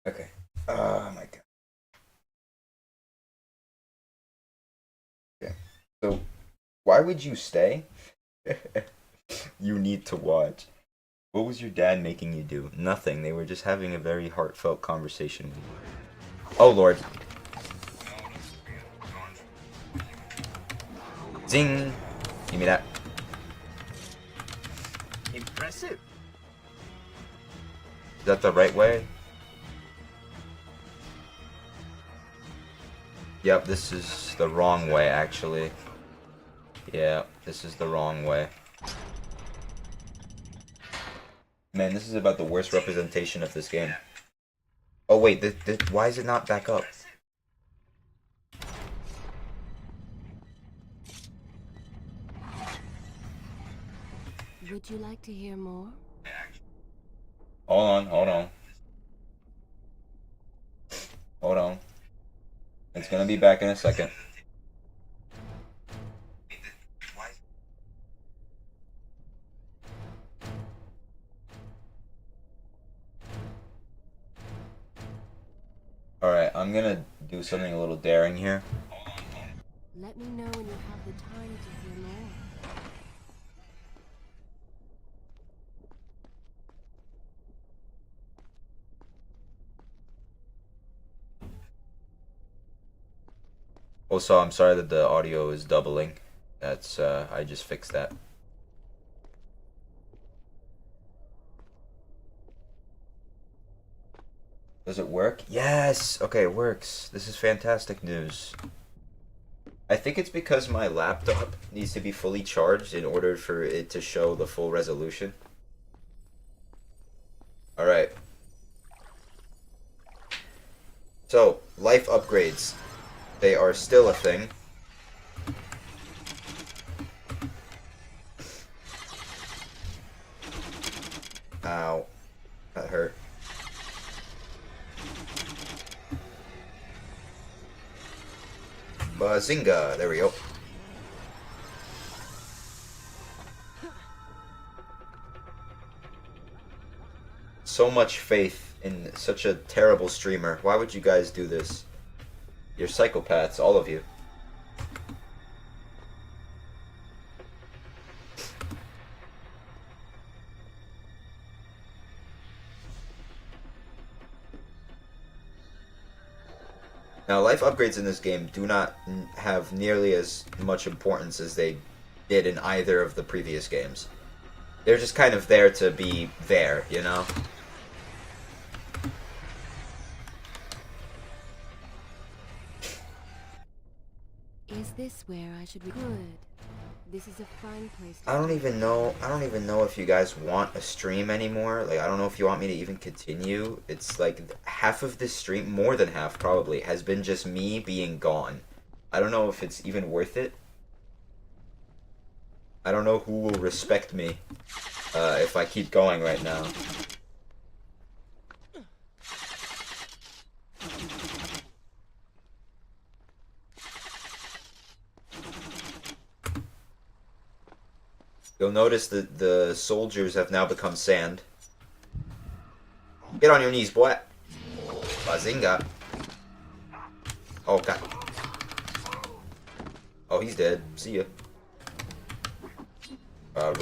Okay. Oh my god. Okay. So, why would you stay? You need to watch. What was your dad making you do? Nothing. They were just having a very heartfelt conversation. Oh lord. Zing! Give me that. Impressive. Is that the right way? Yep, this is the wrong way, actually. Yeah, this is the wrong way. Man, this is about the worst representation of this game. Oh wait, why is it not back up? Would you like to hear more? Hold on, hold on. Hold on. It's gonna be back in a second. Alright, I'm gonna do something a little daring here. Let me know when you have the time to hear more. Also, I'm sorry that the audio is doubling. That's, I just fixed that. Does it work? Yes! Okay, it works. This is fantastic news. I think it's because my laptop needs to be fully charged in order for it to show the full resolution. Alright. So, life upgrades. They are still a thing. Ow. That hurt. Bazinga! There we go. So much faith in such a terrible streamer. Why would you guys do this? You're psychopaths, all of you. Now, life upgrades in this game do not have nearly as much importance as they did in either of the previous games. They're just kind of there to be there, you know? Is this where I should be? Good. This is a fine place to I don't even know if you guys want a stream anymore. Like, I don't know if you want me to even continue. It's like half of this stream, more than half probably, has been just me being gone. I don't know if it's even worth it. I don't know who will respect me if I keep going right now. You'll notice that the soldiers have now become sand. Get on your knees, boy. Bazinga. Oh, God. Oh, he's dead. See ya.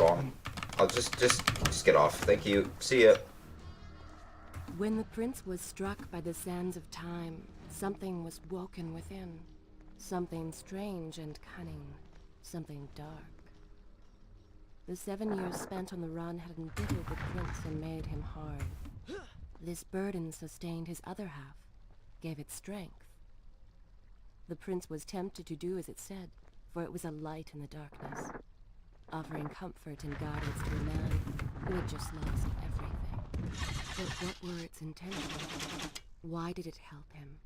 Wrong. I'll just get off. Thank you. See ya. When the prince was struck by the sands of time, something was woken within. Something strange and cunning. Something dark. The 7 years spent on the run had embittered the prince and made him hard. This burden sustained his other half, gave it strength. The prince was tempted to do as it said, for it was a light in the darkness, offering comfort and guidance to a man who had just lost everything. But what were its intentions? Why did it help him?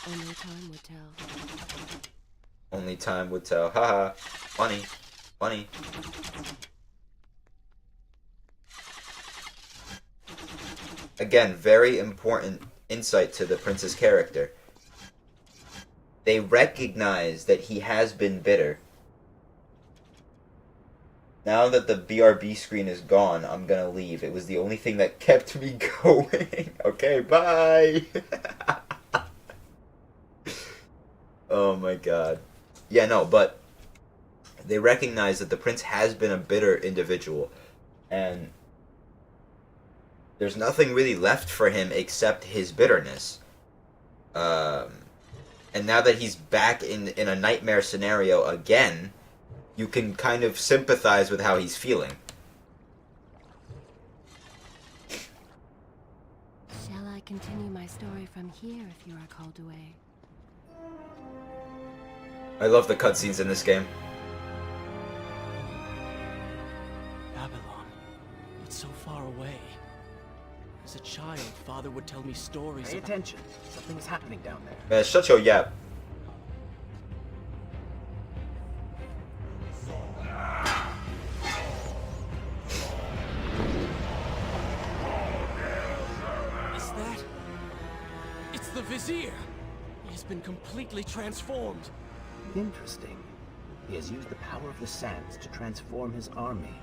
Only time would tell. Only time would tell. Haha. Funny. Funny. Again, very important insight to the prince's character. They recognize that he has been bitter. Now that the BRB screen is gone, I'm gonna leave. It was the only thing that kept me going. Okay, bye! Oh my god. Yeah, no, but they recognize that the prince has been a bitter individual, and there's nothing really left for him except his bitterness. And now that he's back in a nightmare scenario again, you can kind of sympathize with how he's feeling. Shall I continue my story from here if you are called away? I love the cutscenes in this game. Babylon. It's so far away. As a child, Father would tell me stories Pay about... attention. Something is happening down there. Man, shut your yap. Is that... It's the Vizier! He has been completely transformed. Interesting. He has used the power of the sands to transform his army.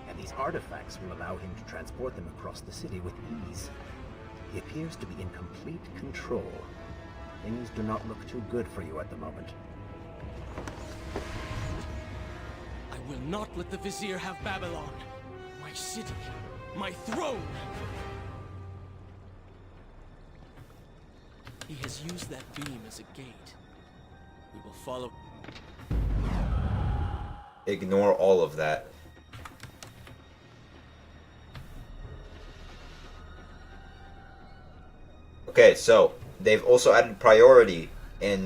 And these artifacts will allow him to transport them across the city with ease. He appears to be in complete control. Things do not look too good for you at the moment. I will not let the Vizier have Babylon. My city. My throne! He has used that beam as a gate. We will follow... Ignore all of that. Okay, so they've also added priority in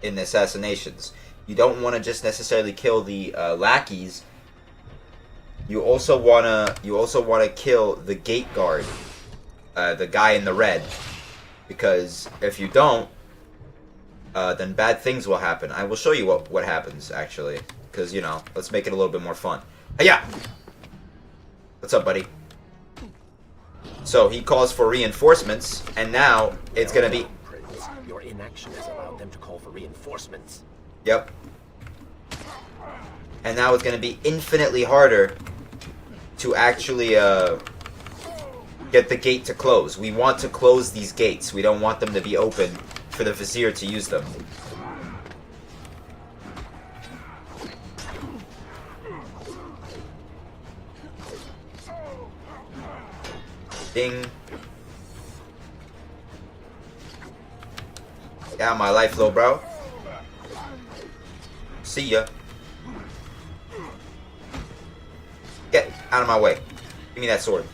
assassinations. You don't want to just necessarily kill the lackeys. You also wanna kill the gate guard, the guy in the red, because if you don't, then bad things will happen. I will show you what happens actually, because you know, let's make it a little bit more fun. Hiya! What's up, buddy? So he calls for reinforcements, and now it's gonna be Your inaction has allowed them to call for reinforcements. Yep. And now it's going to be infinitely harder to actually get the gate to close. We want to close these gates. We don't want them to be open for the Vizier to use them. Ding. Get out of my life, little bro. See ya. Get out of my way. Give me that sword.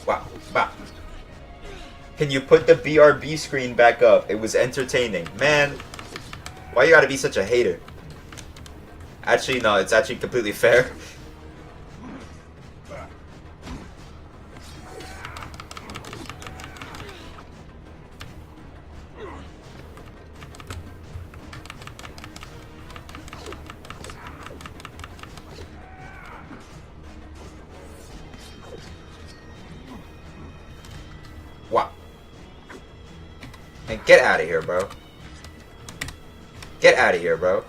Wow. Wow. Can you put the BRB screen back up? It was entertaining. Man, why you gotta be such a hater? Actually, no, it's actually completely fair. Wow. And get out of here, bro. Get out of here, bro.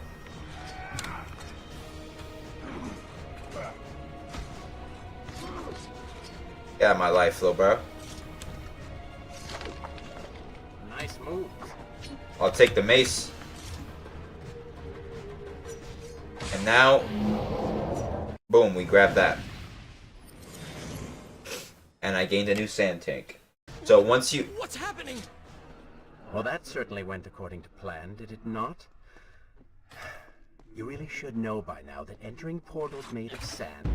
Get out of my life, little bro. Nice move. I'll take the mace. And now, boom, we grab that. And I gained a new sand tank. So once you... What's happening? Well, that certainly went according to plan, did it not? You really should know by now that entering portals made of sand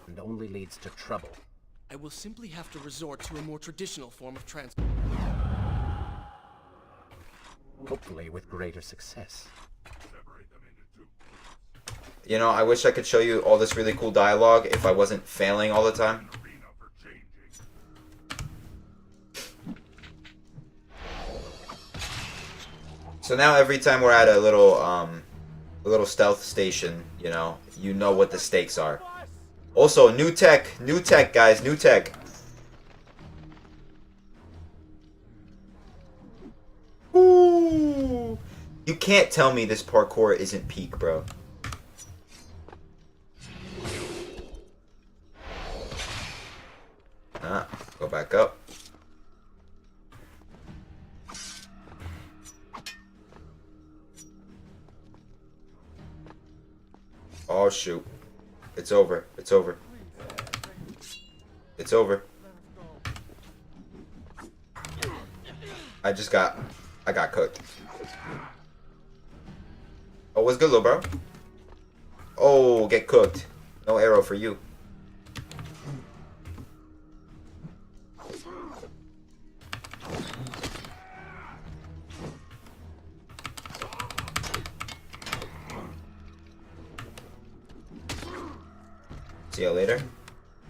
and only leads to trouble. I will simply have to resort to a more traditional form of transport. Hopefully with greater success. You know, I wish I could show you all this really cool dialogue if I wasn't failing all the time. So now every time we're at a little stealth station, you know what the stakes are. Also, new tech, guys, new tech. Ooh, you can't tell me this parkour isn't peak, bro. Go back up. Oh shoot. It's over. It's over. It's over. I got cooked. Oh, what's good, little bro? Oh, get cooked. No arrow for you. See you later.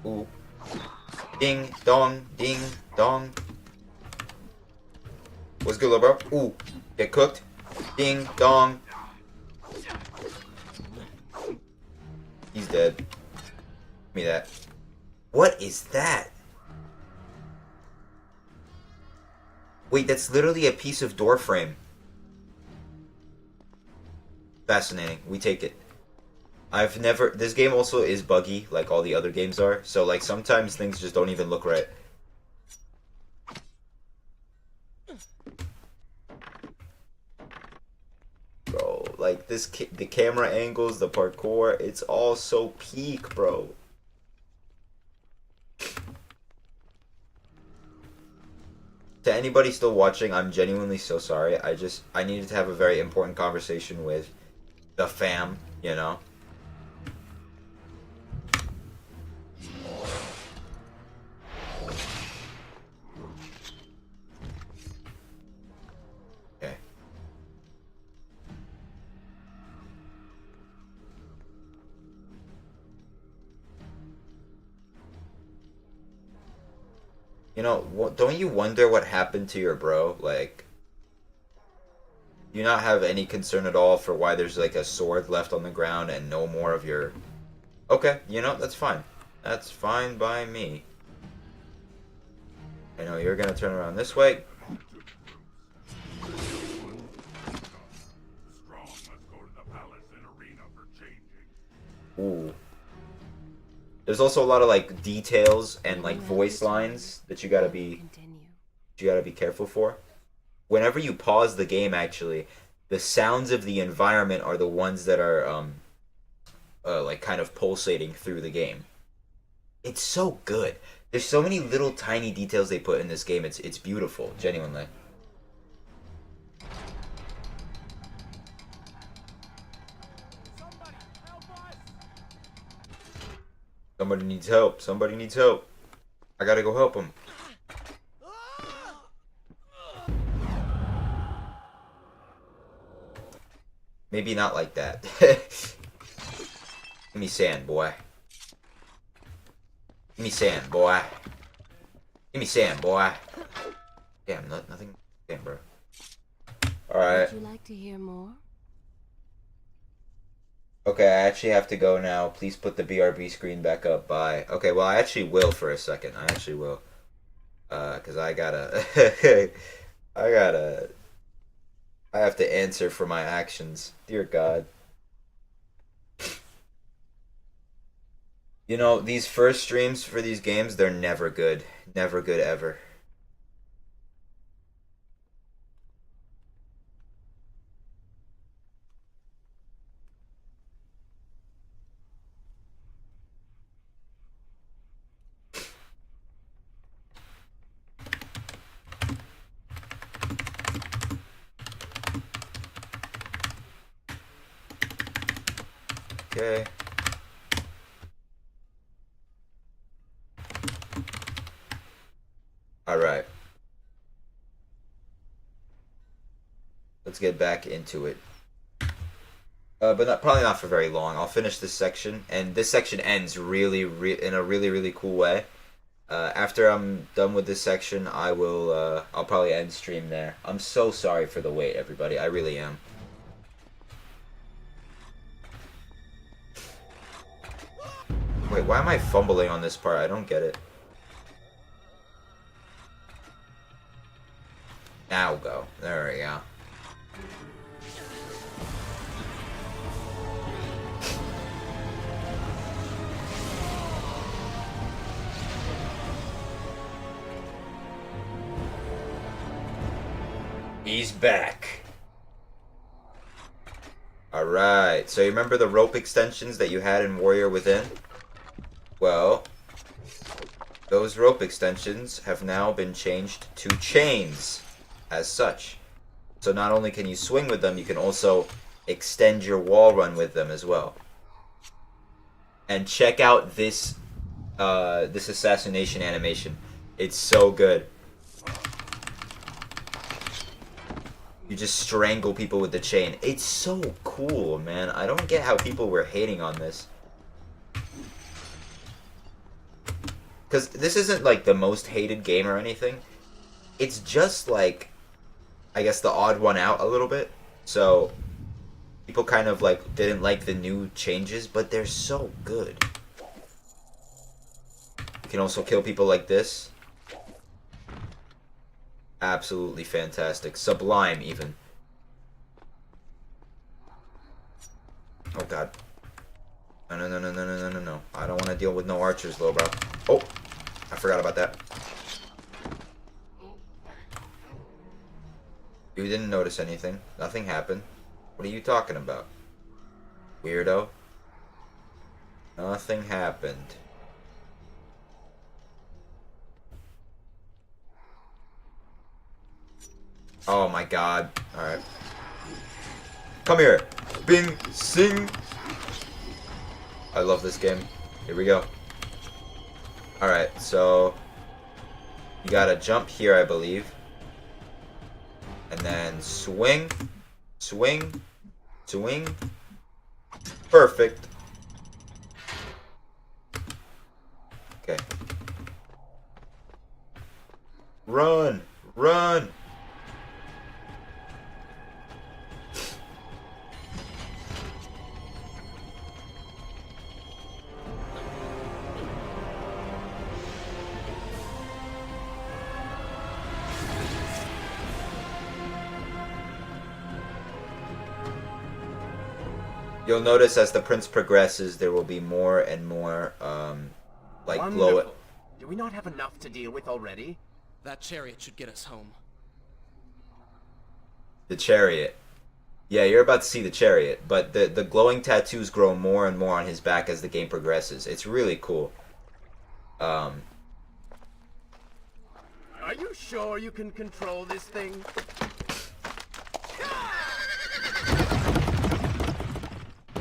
Ooh. Ding, dong, ding, dong. What's good, little bro? Ooh. Get cooked. Ding, dong. He's dead. Give me that. What is that? Wait, that's literally a piece of door frame. Fascinating. We take it. This game also is buggy, like all the other games are, so like sometimes things just don't even look right. Bro, like the camera angles, the parkour, it's all so peak, bro. To anybody still watching, I'm genuinely so sorry. I needed to have a very important conversation with the fam, you know? Okay. You know, don't you wonder what happened to your bro? Like, Do you not have any concern at all for why there's like a sword left on the ground and no more of your... Okay, you know, that's fine. That's fine by me. I know you're gonna turn around this way. Ooh. There's also a lot of like details and like voice lines that you gotta be careful for. Whenever you pause the game, actually, the sounds of the environment are the ones that are like kind of pulsating through the game. It's so good. There's so many little tiny details they put in this game. It's beautiful, genuinely. Somebody needs help. Somebody needs help. I gotta go help him. Maybe not like that. Give me sand, boy. Give me sand, boy. Give me sand, boy. Damn, nothing. Damn, bro. Alright. Would you like to hear more? Okay, I actually have to go now. Please put the BRB screen back up. Bye. Okay, well, I actually will for a second. I actually will. Because I gotta... I have to answer for my actions. Dear God. You know, these first streams for these games, they're never good. Never good ever. Okay. Alright. Let's get back into it. But probably not for very long. I'll finish this section, and this section ends in a really cool way. After I'm done with this section, I'll probably end stream there. I'm so sorry for the wait, everybody. I really am. Wait, why am I fumbling on this part? I don't get it. Now go. There we go. He's back. Alright, so you remember the rope extensions that you had in Warrior Within? Well, those rope extensions have now been changed to chains as such. So not only can you swing with them, you can also extend your wall run with them as well. And check out this this assassination animation. It's so good. You just strangle people with the chain. It's so cool, man. I don't get how people were hating on this. Because this isn't like the most hated game or anything. It's just like, I guess, the odd one out a little bit. So people kind of like didn't like the new changes, but they're so good. You can also kill people like this. Absolutely fantastic. Sublime, even. Oh, God. No. I don't want to deal with no archers, little bro. Oh, I forgot about that. You didn't notice anything. Nothing happened. What are you talking about? Weirdo. Nothing happened. Oh my God. Alright. Come here. Bing. Sing. I love this game. Here we go. Alright, so you gotta jump here, I believe. And then swing. Swing. Swing. Perfect. Okay. Run. Run. You'll notice as the prince progresses, there will be more and more, like glow. Wonderful. Do we not have enough to deal with already? That chariot should get us home. The chariot. Yeah, you're about to see the chariot, but the glowing tattoos grow more and more on his back as the game progresses. It's really cool. Are you sure you can control this thing?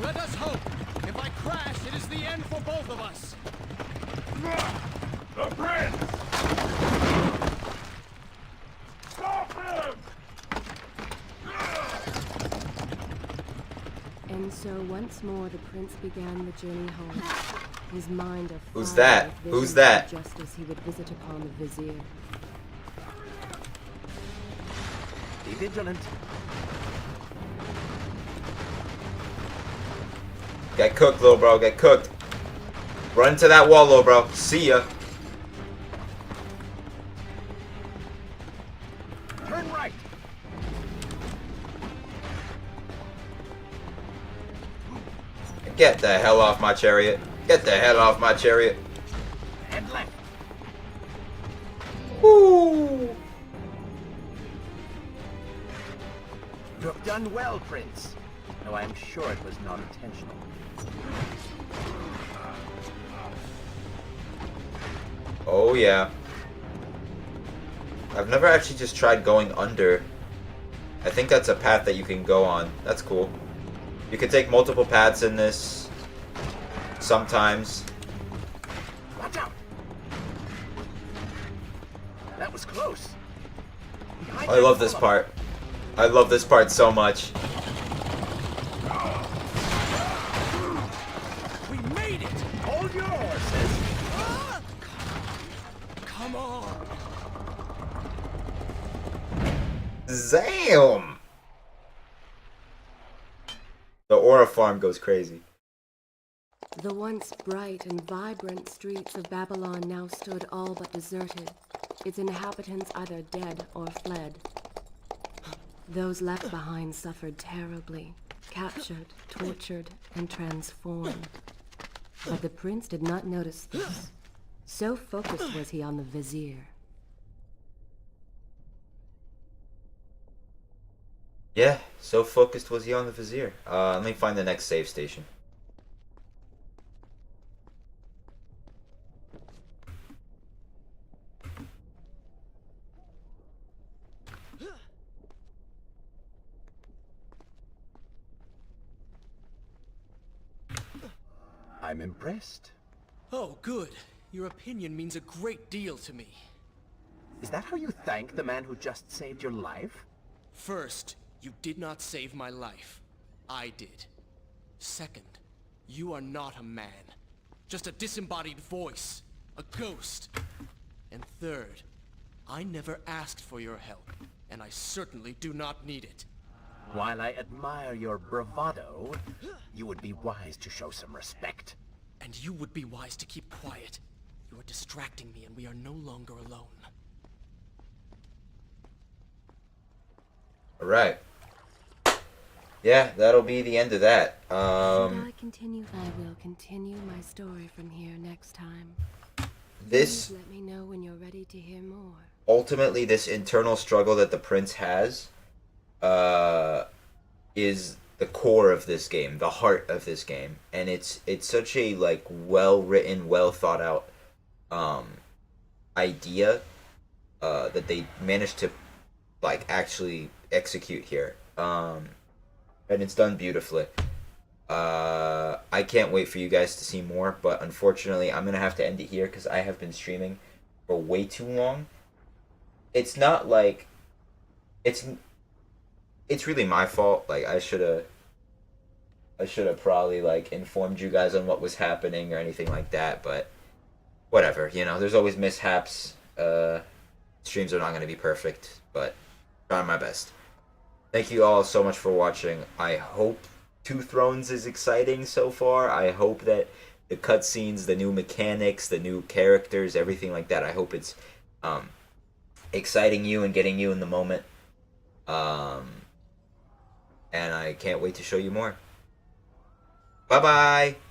Let us hope. If I crash, it is the end for both of us. The prince! Stop him! And so once more the prince began the journey home. His mind afire Who's that? with Who's visions that? of justice he would visit upon the vizier. Be vigilant. Get cooked, little bro. Get cooked. Run into that wall, little bro. See ya. Turn right. Get the hell off my chariot. Get the hell off my chariot. Head left. Woo! You have done well, Prince. Though I am sure it was not intentional. Oh yeah. I've never actually just tried going under. I think that's a path that you can go on. That's cool. You can take multiple paths in this. Sometimes. Watch out! That was close. Behind I that love this column. part. I love this part so much. We made it! Hold your horses. Come on! Zam! The aura farm goes crazy. The once bright and vibrant streets of Babylon now stood all but deserted, its inhabitants either dead or fled. Those left behind suffered terribly, captured, tortured, and transformed. But the prince did not notice this. So focused was he on the vizier. Yeah, so focused was he on the vizier. Let me find the next save station. I'm impressed. Oh, good. Your opinion means a great deal to me. Is that how you thank the man who just saved your life? First, you did not save my life. I did. Second, you are not a man. Just a disembodied voice. A ghost. And third, I never asked for your help, and I certainly do not need it. While I admire your bravado, you would be wise to show some respect. And you would be wise to keep quiet. You are distracting me, and we are no longer alone. Alright. Yeah, that'll be the end of that. Should I continue? I will continue my story from here next time. This, Please let me know when you're ready to hear more. ultimately, this internal struggle that the prince has, is the core of this game, the heart of this game, and it's such a like well written, well thought out idea that they managed to like actually execute here, and it's done beautifully. I can't wait for you guys to see more, but unfortunately, I'm gonna have to end it here because I have been streaming for way too long. It's not like it's really my fault. Like I should have probably like informed you guys on what was happening or anything like that, but whatever, you know, there's always mishaps. Streams are not going to be perfect, but trying my best. Thank you all so much for watching. I hope Two Thrones is exciting so far. I hope that the cutscenes, the new mechanics, the new characters, everything like that, I hope it's exciting you and getting you in the moment. And I can't wait to show you more. Bye-bye.